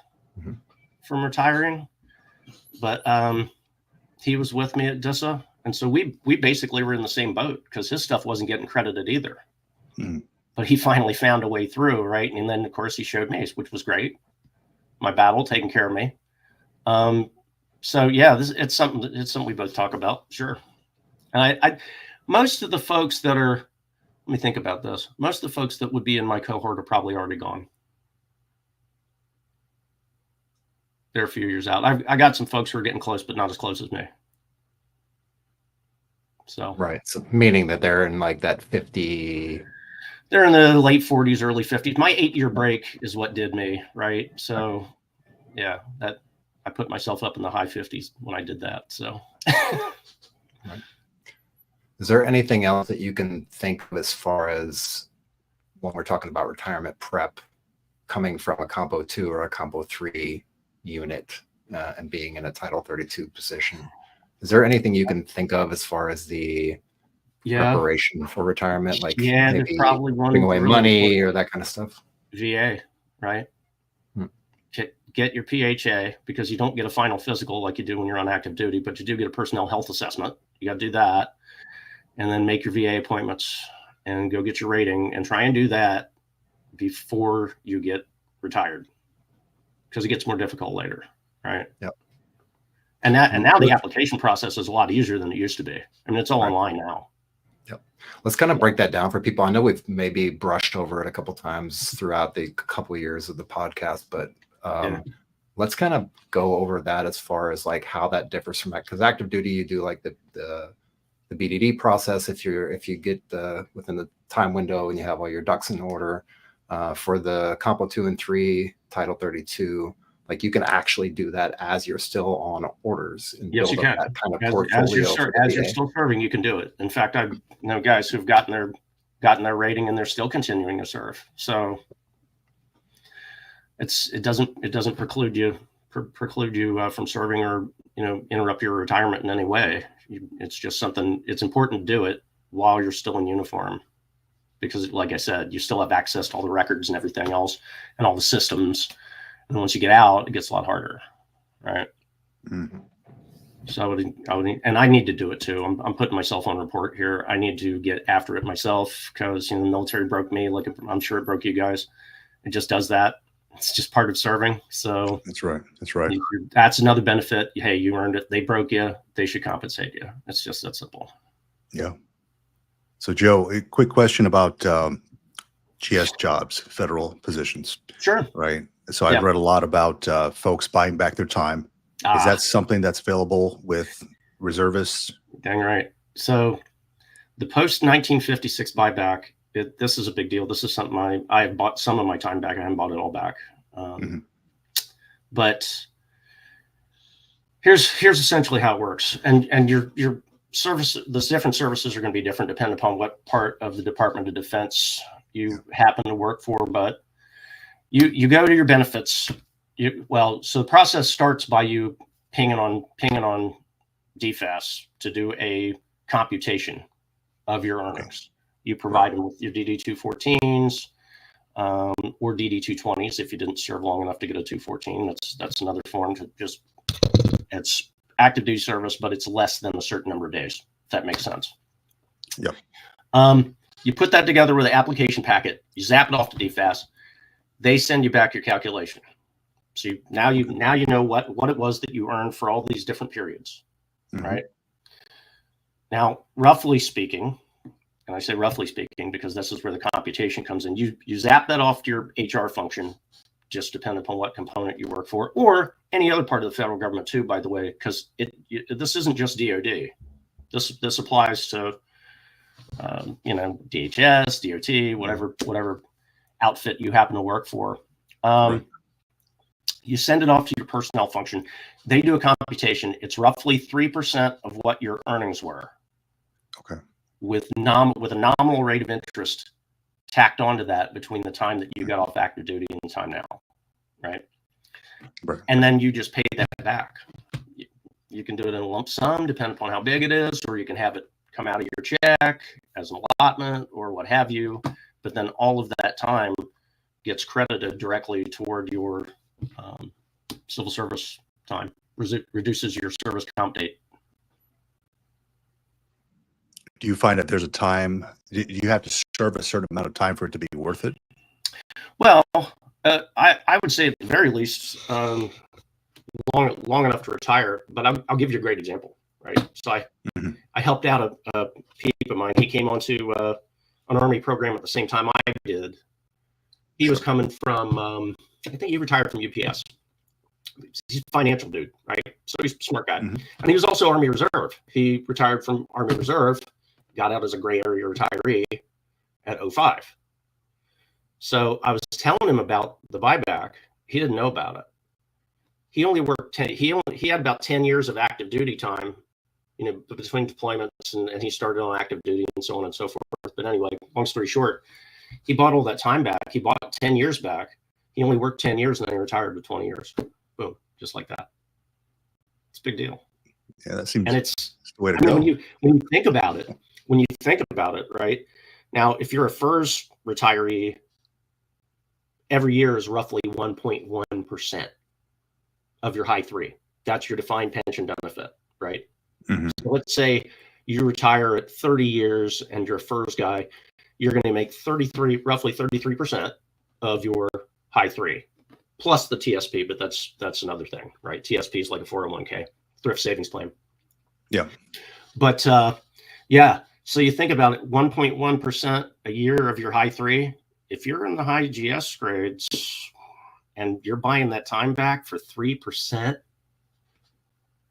from retiring, but he was with me at DISA And so we basically were in the same boat because his stuff wasn't getting credited either. Mm. But he finally found a way through, right? And then, of course, he showed me, which was great. My battle taking care of me. So yeah, it's something we both talk about, sure. And I most of the folks that are, let me think about this. Most of the folks that would be in my cohort are probably already gone. They're a few years out. I got some folks who are getting close, but not as close as me. So right. So meaning that they're in like that 50. They're in the late 40s, early 50s. My 8-year break is what did me, right? So yeah, that I put myself up in the high 50s when I did that. So right. Is there anything else that you can think of as far as when we're talking about retirement prep coming from a Compo 2 or a Compo 3 unit and being in a Title 32 position? Is there anything you can think of as far as the preparation for retirement? Like maybe probably putting away money or that kind of stuff? VA, right? Get your PHA, because you don't get a final physical like you do when you're on active duty, but you do get a personnel health assessment. You got to do that. And then make your VA appointments and go get your rating and try and do that before you get retired, because it gets more difficult later, right? Yep. And now the application process is a lot easier than it used to be. I mean, it's all online now. Yep. Let's kind of break that down for people. I know we've maybe brushed over it a couple times throughout the couple of years of the podcast, but let's kind of go over that as far as like how that differs from that. Because active duty, you do like the BDD process if you get within the time window and you have all your ducks in order. For the Compo 2 and 3 Title 32, like you can actually do that as you're still on orders and yes, build you up can. that kind of portfolio. As you're still serving, you can do it. In fact, I know guys who've gotten their rating and they're still continuing to serve. So it doesn't preclude you from serving or interrupt your retirement in any way. It's just something. It's important to do it while you're still in uniform, because, like I said, you still have access to all the records and everything else and all the systems. And once you get out, it gets a lot harder, right? Mm-hmm. So I would, and I need to do it too. I'm putting myself on report here. I need to get after it myself, because the military broke me, like I'm sure it broke you guys. It just does that. It's just part of serving. So that's right. That's right. That's another benefit. Hey, you earned it. They broke you. They should compensate you. It's just that simple. Yeah. So Joe, a quick question about GS jobs, federal positions. Sure. Right. So I've read a lot about folks buying back their time. Is that something that's available with reservists? Dang right. So the post 1956 buyback, this is a big deal. This is something I have bought some of my time back. I haven't bought it all back. But here's essentially how it works. And your service, the different services are going to be different depending upon what part of the Department of Defense you happen to work for. But you go to your benefits. So the process starts by you pinging on DFAS to do a computation of your earnings. You provide them with your DD-214s or DD-220s if you didn't serve long enough to get a 214. That's another form to just, it's active duty service, but it's less than a certain number of days, if that makes sense. Yep. You put that together with an application packet, you zap it off to DFAS, they send you back your calculation. So now you know what it was that you earned for all these different periods, right? Now, roughly speaking, and I say roughly speaking because this is where the computation comes in, you zap that off to your HR function, just depending upon what component you work for, or any other part of the federal government too, by the way, because this isn't just DOD. This applies to DHS, DOT, whatever outfit you happen to work for. You send it off to your personnel function. They do a computation. It's roughly 3% of what your earnings were. Okay. With a nominal rate of interest tacked onto that between the time that you got off active duty and the time now, right? And then you just pay that back. You can do it in a lump sum, depending upon how big it is, or you can have it come out of your check as an allotment or what have you. But then all of that time gets credited directly toward your civil service time, reduces your service comp date. do you find that there's a time, do you have to serve a certain amount of time for it to be worth it? Well, I would say at the very least, long enough to retire. But I'll give you a great example, right? So I helped out a peep of mine. He came onto an Army program at the same time I did. He was coming from, I think he retired from UPS. He's a financial dude, right? So he's a smart guy. And he was also Army Reserve. He retired from Army Reserve, got out as a gray area retiree at 05. So I was telling him about the buyback. He didn't know about it. He only worked 10. He had about 10 years of active duty time, between deployments, and he started on active duty and so on and so forth. But anyway, long story short, he bought all that time back. He bought 10 years back. He only worked 10 years and then he retired with 20 years. Boom, just like that. It's a big deal. Yeah, that seems. And it's the way to go. When you think about it, right now, if you're a FERS retiree, every year is roughly 1.1% of your high three. That's your defined pension benefit, right? So let's say you retire at 30 years and you're a FERS guy, you're going to make roughly 33% of your high three, plus the TSP, but that's another thing, right? TSP is like a 401k, thrift savings plan. Yeah. But yeah, so you think about it, 1.1% a year of your high three. If you're in the high GS grades and you're buying that time back for 3%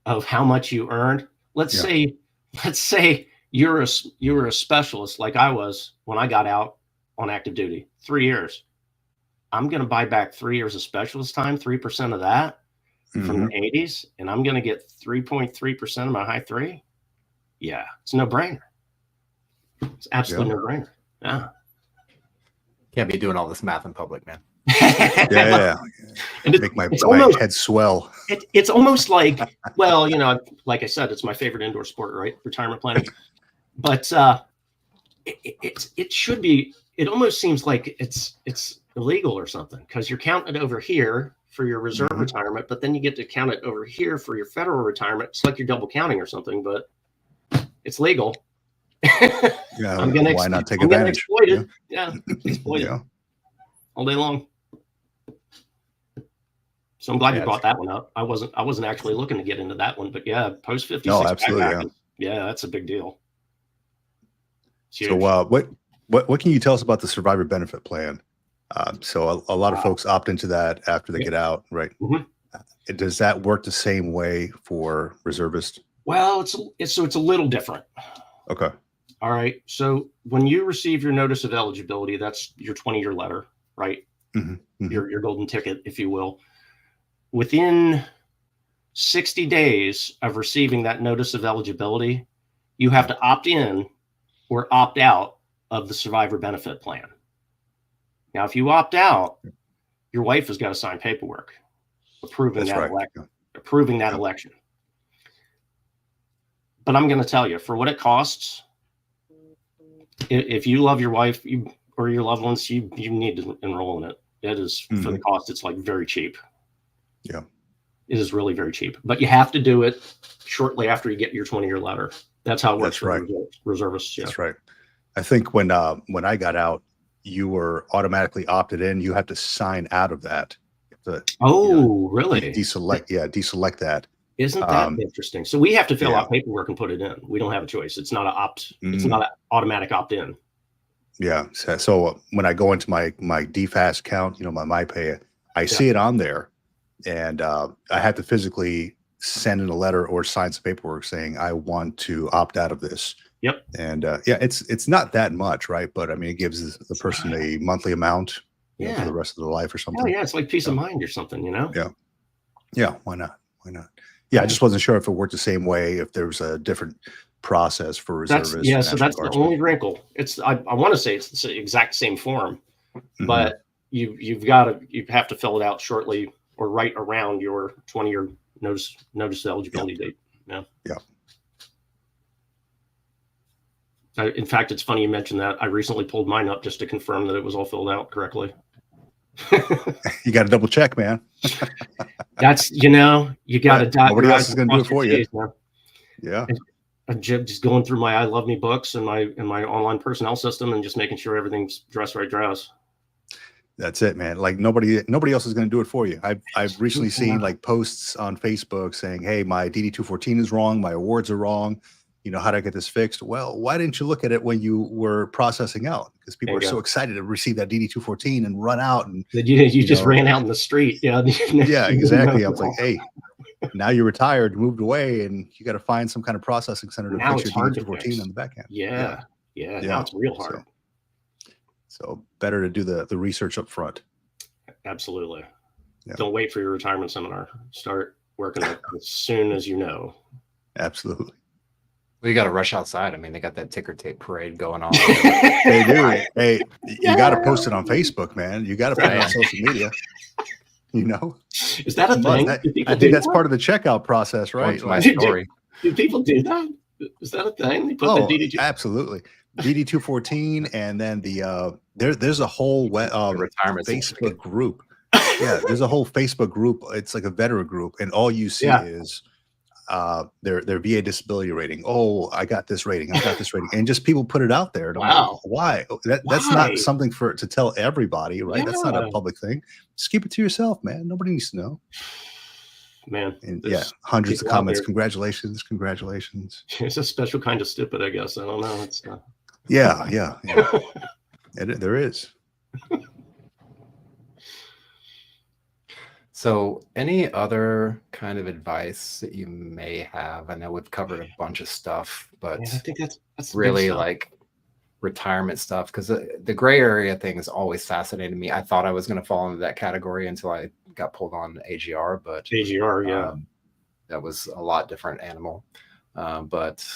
of how much you earned, let's say you're a specialist like I was when I got out on active duty, 3 years. I'm going to buy back 3 years of specialist time, 3% of that from the 80s, and I'm going to get 3.3% of my high three. Yeah, it's a no-brainer. It's absolutely no-brainer. Yeah. Can't be doing all this math in public, man. Yeah. And make my head swell. It's almost like, well, like I said, it's my favorite indoor sport, right? Retirement planning. But it should be. It almost seems like it's illegal or something, because you're counting it over here for your reserve retirement, but then you get to count it over here for your federal retirement. It's like you're double counting or something, but it's legal. Yeah, why not take advantage? Exploit it. Yeah, exploit it all day long. So I'm glad you brought that one up. I wasn't actually looking to get into that one, but yeah, post 56. No, absolutely. Yeah, that's a big deal. So what can you tell us about the survivor benefit plan? So a lot of folks opt into that after they get out, right? Does that work the same way for reservists? Well, it's a little different. Okay. All right. So when you receive your notice of eligibility, that's your 20-year letter, right? Your golden ticket, if you will. Within 60 days of receiving that notice of eligibility, you have to opt in or opt out of the survivor benefit plan. Now, if you opt out, your wife has got to sign paperwork approving that election. But I'm going to tell you, for what it costs, if you love your wife or your loved ones, you need to enroll in it. It is for the cost. It's like very cheap. Yeah, it is really very cheap. But you have to do it shortly after you get your 20-year letter. That's how it works for reservists. Yeah. That's right. I think when I got out, you were automatically opted in. You have to sign out of that. Really? Deselect that. Isn't that interesting? So we have to fill out paperwork and put it in. We don't have a choice. It's not it's not an automatic opt-in. Yeah. So when I go into my DFAST account, my MyPay, I see it on there, and I have to physically send in a letter or sign some paperwork saying I want to opt out of this. Yep. And it's not that much, right? But I mean, it gives the person a monthly amount for the rest of their life or something. Oh yeah, it's like peace of mind or something, Yeah. Why not? Yeah, I just wasn't sure if it worked the same way, if there was a different process for reservists. So that's the only wrinkle. I want to say it's the exact same form, but you have to fill it out shortly or right around your 20-year notice eligibility date. Yeah. In fact, it's funny you mentioned that. I recently pulled mine up just to confirm that it was all filled out correctly. You got to double check, man. That's, you got to dot. Nobody else is going to do it for you. Man. Yeah. just going through my I Love Me books and my online personnel system and just making sure everything's dress right dress. That's it, man. Like nobody else is going to do it for you. I've recently seen like posts on Facebook saying, "Hey, my DD-214 is wrong. My awards are wrong. You know, how do I get this fixed?" Well, why didn't you look at it when you were processing out? Because people are so excited to receive that DD-214 and run out and you just ran out in the street. Yeah, yeah, exactly. I was like, hey, now you're retired, moved away, and you got to find some kind of processing center to fix your DD-214 on the back end. Yeah. Now it's real hard. So better to do the research up front. Absolutely. Yeah. Don't wait for your retirement seminar. Start working as soon as you know. Absolutely. Well, you got to rush outside. I mean, they got that ticker tape parade going on. They do. Hey, you got to post it on Facebook, man. You got to put it on social media. You know, is that a thing? I think that's part of the checheckout process, right? My story. Do people do that? Is that a thing? They put the DD2? Absolutely. DD-214, and then there's a whole retirement Facebook group. Yeah, there's a whole Facebook group. It's like a veteran group, and all you see is their VA disability rating. Oh, I got this rating. I got this rating, and just people put it out there. Wow. Why? That's not something to tell everybody, right? That's not a public thing. Just keep it to yourself, man. Nobody needs to know. Man, and hundreds of comments. Congratulations. It's a special kind of stupid, I guess. I don't know. It's yeah. There is. So any other kind of advice that you may have? I know we've covered a bunch of stuff, but I think that's really like retirement stuff, because the gray area thing has always fascinated me. I thought I was going to fall into that category until I got pulled on AGR, but that was a lot different animal. But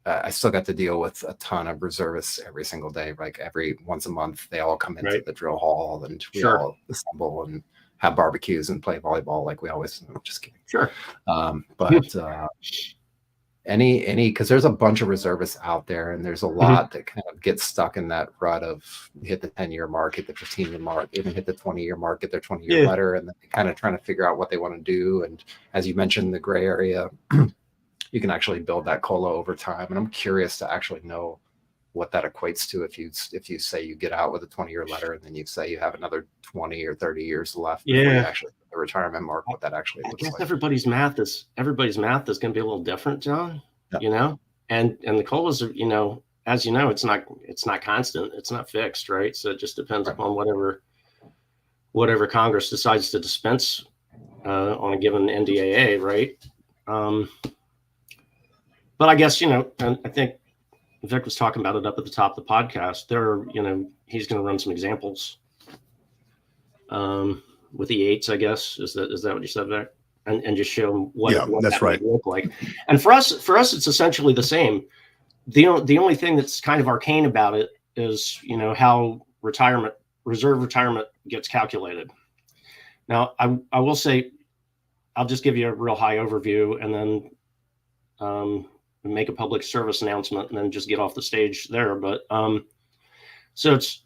I still got to deal with a ton of reservists every single day. Like every once a month, they all come into the drill hall, and we all assemble and have barbecues and play volleyball like we always. I'm just kidding. Sure. But any because there's a bunch of reservists out there, and there's a lot that kind of get stuck in that rut of hit the 10-year mark, hit the 15-year mark, even hit the 20-year mark, get their 20-year letter, and then kind of trying to figure out what they want to do. And as you mentioned, the gray area, you can actually build that COLA over time. And I'm curious to actually know what that equates to if you say you get out with a 20-year letter, and then you say you have another 20 or 30 years left before you actually hit the retirement mark, what that actually looks like. Everybody's math is going to be a little different, John. You know, and the COLAs are, as you know, it's not constant, it's not fixed, right? So it just depends upon whatever Congress decides to dispense on a given NDAA, right? But I guess, and I think Vic was talking about it up at the top of the podcast. He's going to run some examples with the eights, I guess. Is that what you said, Vic? And just show them what that's that might look like. And for us, it's essentially the same. The only thing that's kind of arcane about it is, how reserve retirement gets calculated. Now, I will say, I'll just give you a real high overview, and then make a public service announcement, and then just get off the stage there. But so it's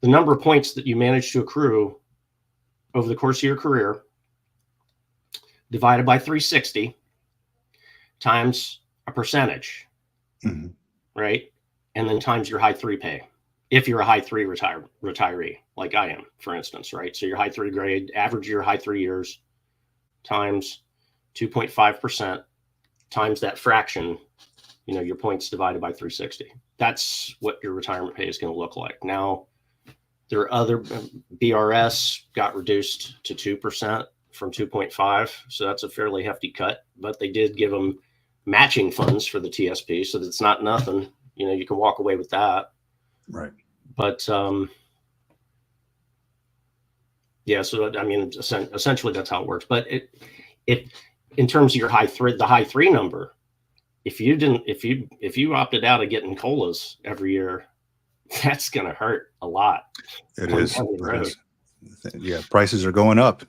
the number of points that you manage to accrue over the course of your career, divided by 360 times a percentage, right? And then times your high 3 pay. If you're a high 3 retiree, like I am, for instance, right? So your high 3 grade, average your high 3 years, times 2.5%, times that fraction, your points divided by 360. That's what your retirement pay is going to look like. Now, there are other BRS got reduced to 2%. From 2.5, so that's a fairly hefty cut, but they did give them matching funds for the TSP, so that's not nothing. You can walk away with that, right? But so I mean, essentially that's how it works. But it in terms of your the high 3 number, if you opted out of getting COLAs every year, that's going to hurt a lot. It is. Yeah, prices are going up.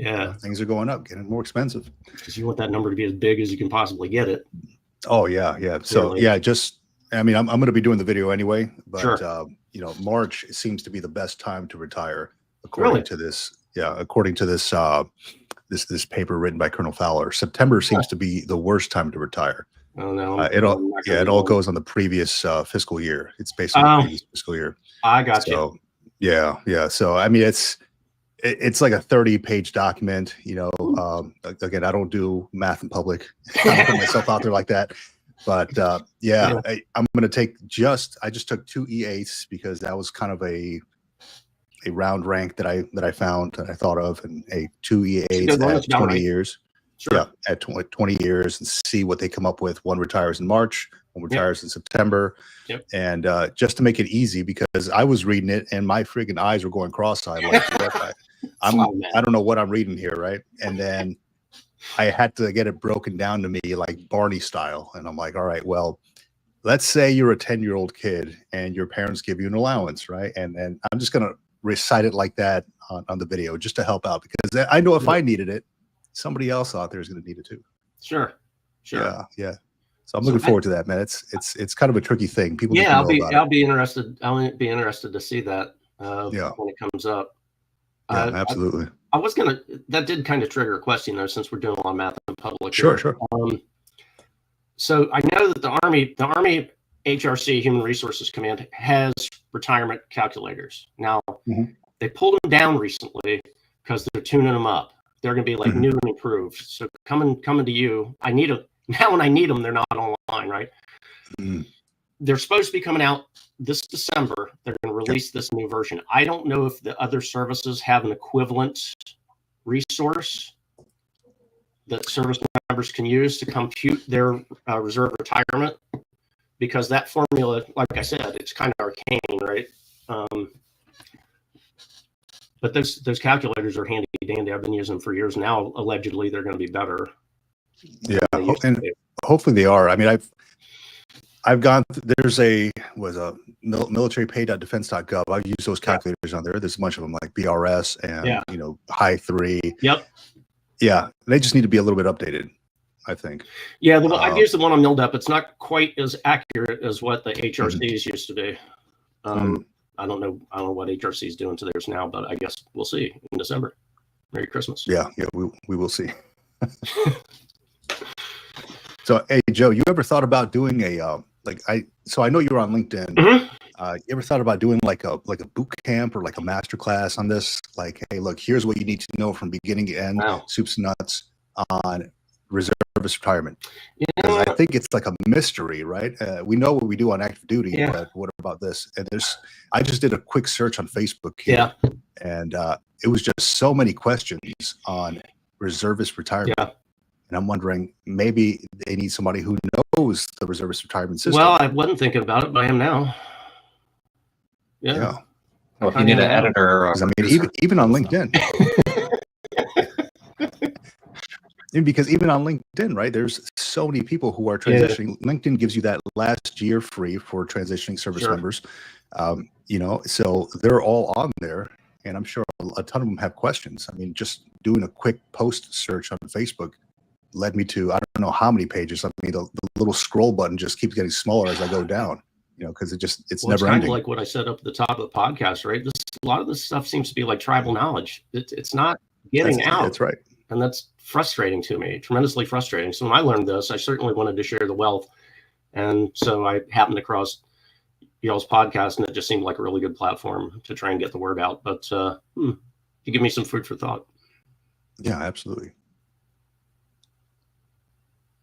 Yeah, things are going up, getting more expensive. Because you want that number to be as big as you can possibly get it. Oh yeah. So I'm going to be doing the video anyway, but March seems to be the best time to retire, according to this. Yeah, according to this paper written by Colonel Fowler. September seems to be the worst time to retire. Oh no, it all goes on the previous fiscal year. It's based on the previous fiscal year. I got so, you. Yeah. So I mean, it's like a 30-page document. You know, again, I don't do math in public. I don't put myself out there like that. But yeah. I'm going to take I just took 2 E8s because that was kind of a round rank that I found that I thought of, and a 2 E8s at 20 years. Sure. Yeah, at 20 years, and see what they come up with. One retires in March, one retires in September. Yep. And just to make it easy, because I was reading it and my freaking eyes were going cross-eyed. Like, I don't know what I'm reading here, right? And then I had to get it broken down to me like Barney style. And I'm like, all right, well, let's say you're a 10-year-old kid and your parents give you an allowance, right? And then I'm just going to recite it like that on the video just to help out, because I know if I needed it, somebody else out there is going to need it too. Sure. Yeah. So I'm looking forward to that, man. It's kind of a tricky thing. People. Yeah, I'll be interested. I'll be interested to see that when it comes up. Yeah, absolutely. That did kind of trigger a question though, since we're doing a lot of math in public. Sure. So I know that the Army HRC Human Resources Command has retirement calculators. Now they pulled them down recently because they're tuning them up. They're going to be like new and improved. So coming to you, I need them now. When I need them, they're not online, right? They're supposed to be coming out this December. They're going to release this new version. I don't know if the other services have an equivalent resource that service members can use to compute their reserve retirement, because that formula, like I said, it's kind of arcane, right? But those calculators are handy dandy. I've been using them for years now. Allegedly, they're going to be better. Yeah, and hopefully they are. I mean, I've gone. There's a militarypay.defense.gov. I've used those calculators on there. There's a bunch of them like BRS and High 3. Yep. Yeah, they just need to be a little bit updated, I think. Yeah, I've used the one on Meetup. It's not quite as accurate as what the HRCs used to be. I don't know what HRC is doing to theirs now, but I guess we'll see in December. Merry Christmas. Yeah, we will see. So, hey, Joe, you ever thought about doing so I know you're on LinkedIn. You ever thought about doing like a boot camp or like a master class on this? Like, hey, look, here's what you need to know from beginning to end, soups and nuts on reservist retirement. I think it's like a mystery, right? We know what we do on active duty, but what about this? And I just did a quick search on Facebook here, and it was just so many questions on reservist retirement. And I'm wondering, maybe they need somebody who knows the reservist retirement system. Well, I wasn't thinking about it, but I am now. Yeah. Well, if you need an editor, I mean, even on LinkedIn. Because even on LinkedIn, right, there's so many people who are transitioning. LinkedIn gives you that last year free for transitioning service members. So they're all on there, and I'm sure a ton of them have questions. I mean, just doing a quick post search on Facebook led me to, I don't know how many pages. I mean, the little scroll button just keeps getting smaller as I go down, because it's never ending. Kind of like what I said up at the top of the podcast, right? A lot of this stuff seems to be like tribal knowledge. It's not getting out. That's right. And that's frustrating to me, tremendously frustrating. So when I learned this, I certainly wanted to share the wealth. And so I happened across y'all's podcast, and it just seemed like a really good platform to try and get the word out. But you give me some food for thought. Yeah, absolutely.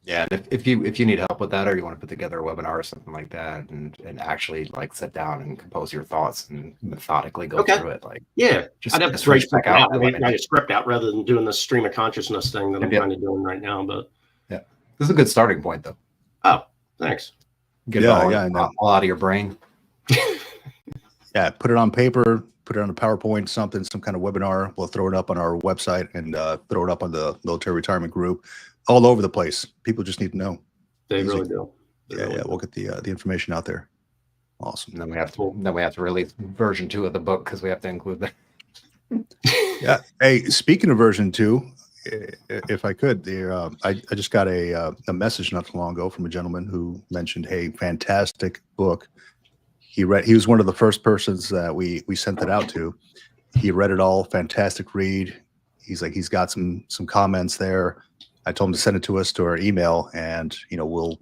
Yeah, and if you need help with that, or you want to put together a webinar or something like that, and actually like sit down and compose your thoughts and methodically go through it, I'd have to write a script out rather than doing this stream of consciousness thing that I'm kind of doing right now. But this is a good starting point, though. Oh, thanks. Get it all out of your brain. Yeah, put it on paper, put it on a PowerPoint, some kind of webinar. We'll throw it up on our website and throw it up on the military retirement group. All over the place. People just need to know. They really do. We'll get the information out there. Awesome. And then we have to release version 2 of the book, because we have to include that. Yeah. Hey, speaking of version 2, if I could, I just got a message not too long ago from a gentleman who mentioned, hey, fantastic book. He was one of the first persons that we sent it out to. He read it all. Fantastic read. He's got some comments there. I told him to send it to us to our email, and we'll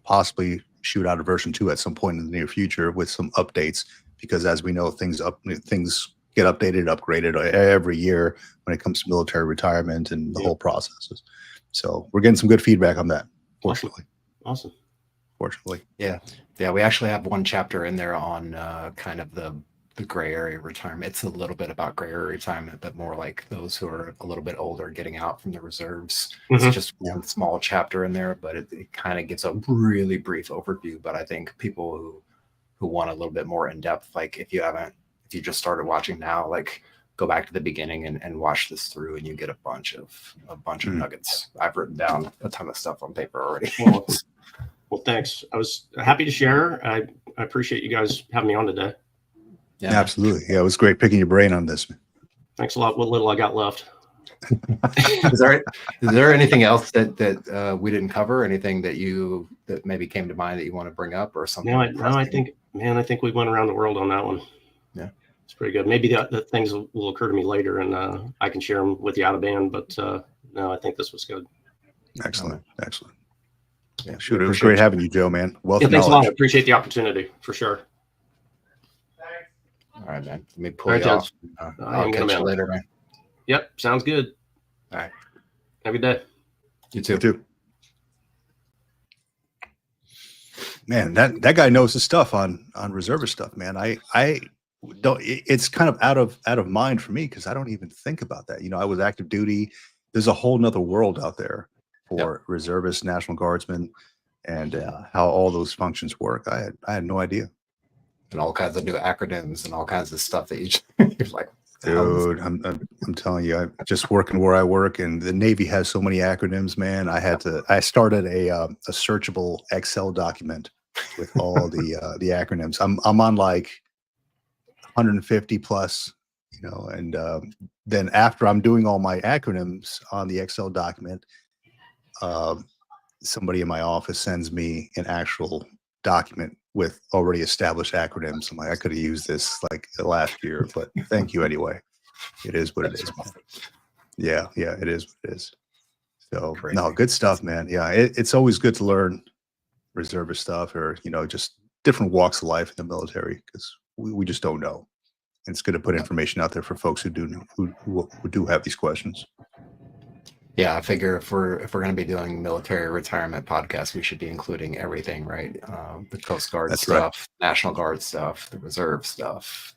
possibly shoot out a version 2 at some point in the near future with some updates, because as we know, things get updated, upgraded every year when it comes to military retirement and the whole processes. So we're getting some good feedback on that, fortunately. Awesome. Fortunately. Yeah. We actually have one chapter in there on kind of the gray area retirement. It's a little bit about gray area retirement, but more like those who are a little bit older getting out from the reserves. It's just one small chapter in there, but it kind of gives a really brief overview. But I think people who want a little bit more in depth, like if you just started watching now, like go back to the beginning and watch this through, and you get a bunch of nuggets. I've written down a ton of stuff on paper already. Well, thanks. I was happy to share. I appreciate you guys having me on today. Yeah, absolutely. Yeah, it was great picking your brain on this. Thanks a lot. What little I got left. Is there anything else that we didn't cover? Anything that maybe came to mind that you want to bring up, or something? I think we went around the world on that one. Yeah, it's pretty good. Maybe the things will occur to me later, and I can share them with you out of band. But no, I think this was good. Excellent. Yeah, shoot, it was great having you, Joe, man. Thanks a lot. I appreciate the opportunity, for sure. All right, man. Let me pull you off. I'll catch you later, man. Yep, sounds good. All right. Have a good day. You too. Man, that guy knows his stuff on reservist stuff, man. I don't. It's kind of out of mind for me, because I don't even think about that. I was active duty. There's a whole nother world out there for reservists, National Guardsmen, and how all those functions work. I had no idea. And all kinds of new acronyms and all kinds of stuff that you're like, dude, I'm telling you, I'm just working where I work, and the Navy has so many acronyms, man. I started a searchable Excel document with all the acronyms. I'm on like 150 plus, and then after I'm doing all my acronyms on the Excel document, somebody in my office sends me an actual document with already established acronyms. I'm like, I could have used this like last year, but thank you anyway. It is what it is. Yeah, it is what it is. So no, good stuff, man. Yeah, it's always good to learn reservist stuff, or just different walks of life in the military, because we just don't know. And it's good to put information out there for folks who do have these questions. Yeah, I figure if we're going to be doing military retirement podcasts, we should be including everything, right? The Coast Guard stuff, National Guard stuff, the Reserve stuff,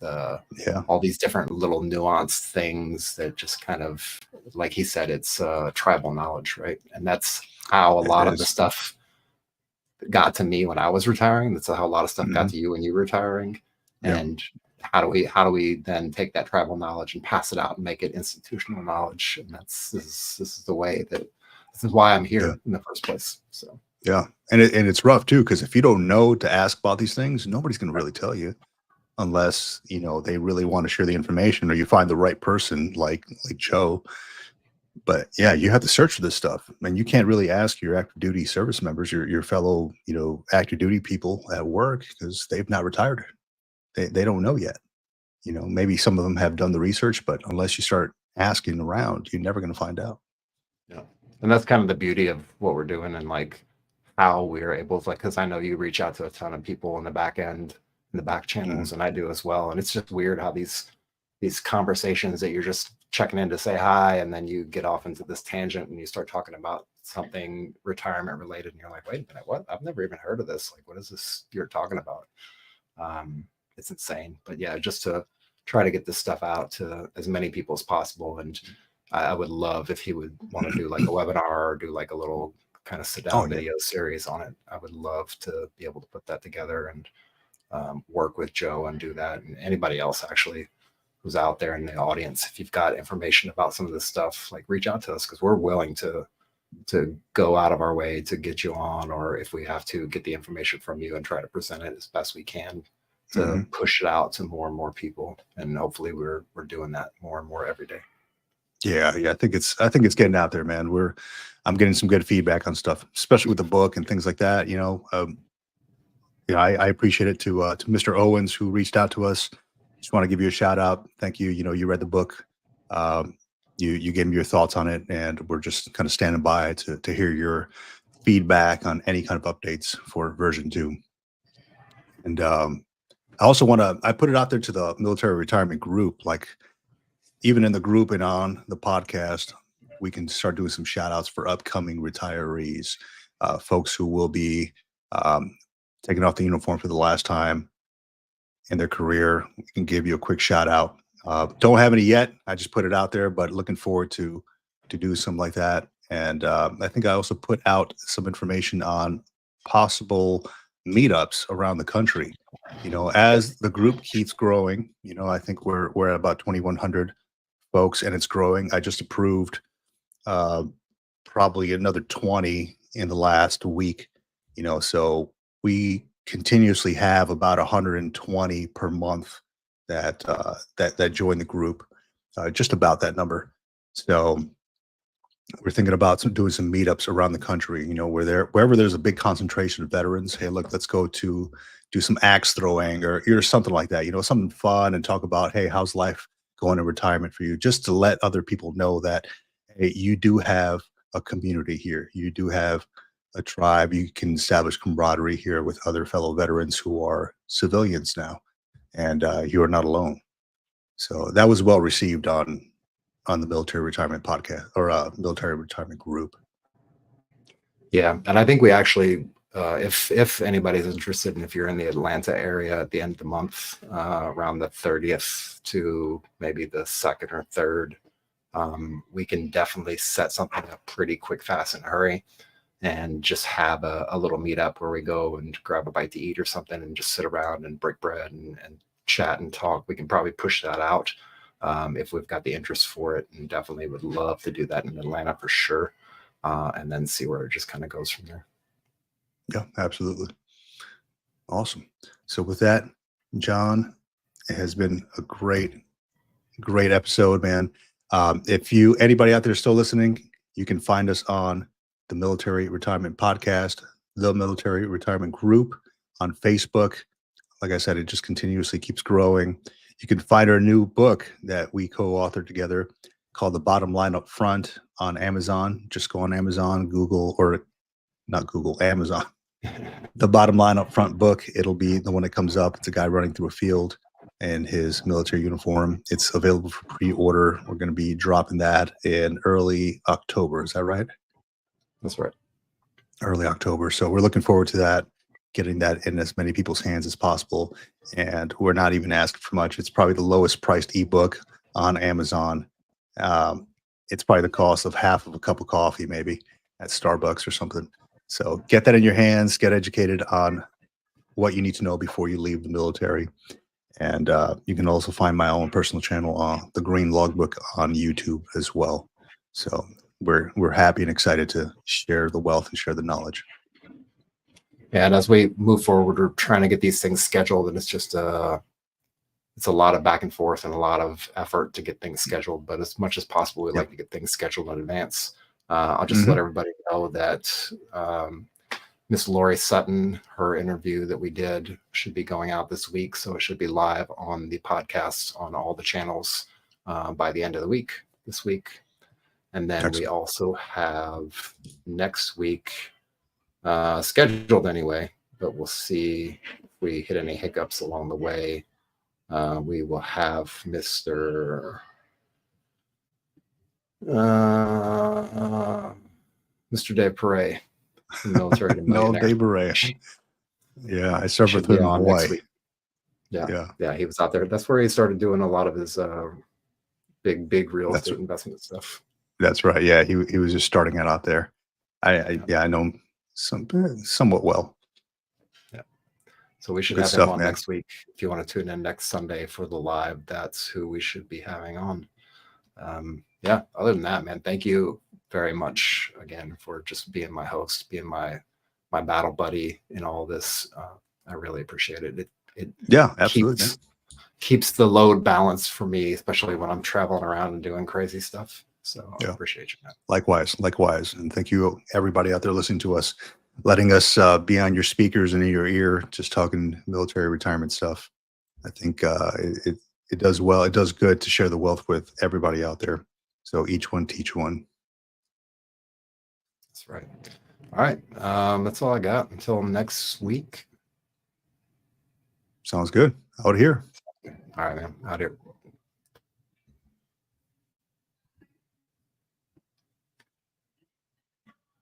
all these different little nuanced things that just kind of, like he said, it's tribal knowledge, right? And that's how a lot of the stuff got to me when I was retiring. That's how a lot of stuff got to you when you were retiring. And how do we then take that tribal knowledge and pass it out and make it institutional knowledge? And this is the way this is why I'm here in the first place. So and it's rough too, because if you don't know to ask about these things, nobody's going to really tell you, unless they really want to share the information, or you find the right person like Joe. But yeah, you have to search for this stuff, and you can't really ask your active duty service members, your fellow active duty people at work, because they've not retired. They don't know yet. Maybe some of them have done the research, but unless you start asking around, you're never going to find out. Yeah. And that's kind of the beauty of what we're doing, and like how we're able to, because I know you reach out to a ton of people in the back end, in the back channels, and I do as well. And it's just weird how these conversations that you're just checking in to say hi, and then you get off into this tangent and you start talking about something retirement related, and you're like, wait a minute, what? I've never even heard of this. Like, what is this you're talking about? It's insane. But yeah, just to try to get this stuff out to as many people as possible. And I would love if he would want to do like a webinar, or do like a little kind of sit down video series on it. I would love to be able to put that together and work with Joe and do that. And anybody else actually who's out there in the audience, if you've got information about some of this stuff, like reach out to us, because we're willing to go out of our way to get you on, or if we have to get the information from you and try to present it as best we can to push it out to more and more people. And hopefully we're doing that more and more every day. Yeah. I think it's getting out there, man. I'm getting some good feedback on stuff, especially with the book and things like that. I appreciate it to Mr. Owens, who reached out to us. Just want to give you a shout out. Thank you. You read the book. You gave me your thoughts on it, and we're just kind of standing by to hear feedback on any kind of updates for version 2. And I also want to, I put it out there to the military retirement group, like even in the group and on the podcast, we can start doing some shout outs for upcoming retirees, folks who will be taking off the uniform for the last time in their career. We can give you a quick shout out. Don't have any yet. I just put it out there, but looking forward to do something like that. And I think I also put out some information on possible meetups around the country. You know, as the group keeps growing, you know, I think we're at about 2,100 folks, and it's growing. I just approved probably another 20 in the last week. You know, so we continuously have about 120 per month that that join the group, just about that number. So we're thinking about doing some meetups around the country, you know, wherever there's a big concentration of veterans. Hey, look, let's go to do some axe throwing or something like that, you know, something fun, and talk about, hey, how's life going in retirement for you? Just to let other people know that, hey, you do have a community here. You do have a tribe. You can establish camaraderie here with other fellow veterans who are civilians now, and you are not alone. So that was well received on the military retirement podcast, or military retirement group. Yeah, and I think we actually, if anybody's interested, and if you're in the Atlanta area at the end of the month, around the 30th to maybe the 2nd or 3rd, we can definitely set something up pretty quick, fast, and hurry, and just have a little meetup where we go and grab a bite to eat or something and just sit around and break bread and chat and talk. We can probably push that out if we've got the interest for it, and definitely would love to do that in Atlanta for sure, and then see where it just kind of goes from there. Yeah, absolutely. Awesome. So with that, John, it has been a great episode, man. If anybody out there still listening, you can find us on the Military Retirement Podcast, the Military Retirement Group on Facebook. Like I said, it just continuously keeps growing. You can find our new book that we co-authored together called The Bottom Line Up Front on Amazon. Just go on Amazon, Google, or not Google, Amazon. The Bottom Line Up Front book. It'll be the one that comes up. It's a guy running through a field in his military uniform. It's available for pre-order. We're going to be dropping that in early October. Is that right? That's right. Early October. So we're looking forward to that, getting that in as many people's hands as possible. And we're not even asking for much. It's probably the lowest priced ebook on Amazon. It's probably the cost of half of a cup of coffee, maybe at Starbucks or something. So get that in your hands, get educated on what you need to know before you leave the military. And you can also find my own personal channel on the Greene Logbook on YouTube as well. So we're happy and excited to share the wealth and share the knowledge. And as we move forward, we're trying to get these things scheduled, and it's just it's a lot of back and forth and a lot of effort to get things scheduled. But as much as possible, we like to get things scheduled in advance. I'll just let everybody know that Miss Lori Sutton, her interview that we did should be going out this week. So it should be live on the podcast on all the channels by the end of the week, this week. And then Excellent. We also have next week scheduled anyway, but we'll see if we hit any hiccups along the way. We will have Mr. Dave Perret, military to No, Dave Perret. Yeah, I served with him in Hawaii. Yeah, he was out there. That's where he started doing a lot of his big real estate investment stuff. That's right. Yeah, he was just starting out there. I know him somewhat well. Yeah. So we should have him on next week. If you want to tune in next Sunday for the live, that's who we should be having on. Yeah, other than that, man, thank you very much again for just being my host, being my battle buddy in all this. I really appreciate it. It absolutely keeps the load balanced for me, especially when I'm traveling around and doing crazy stuff. So I appreciate you, man. Likewise. And thank you, everybody out there listening to us, letting us be on your speakers and in your ear, just talking military retirement stuff. I think it does well. It does good to share the wealth with everybody out there. So each one teach one. That's right. All right. That's all I got until next week. Sounds good. Out here. All right, man. Out here.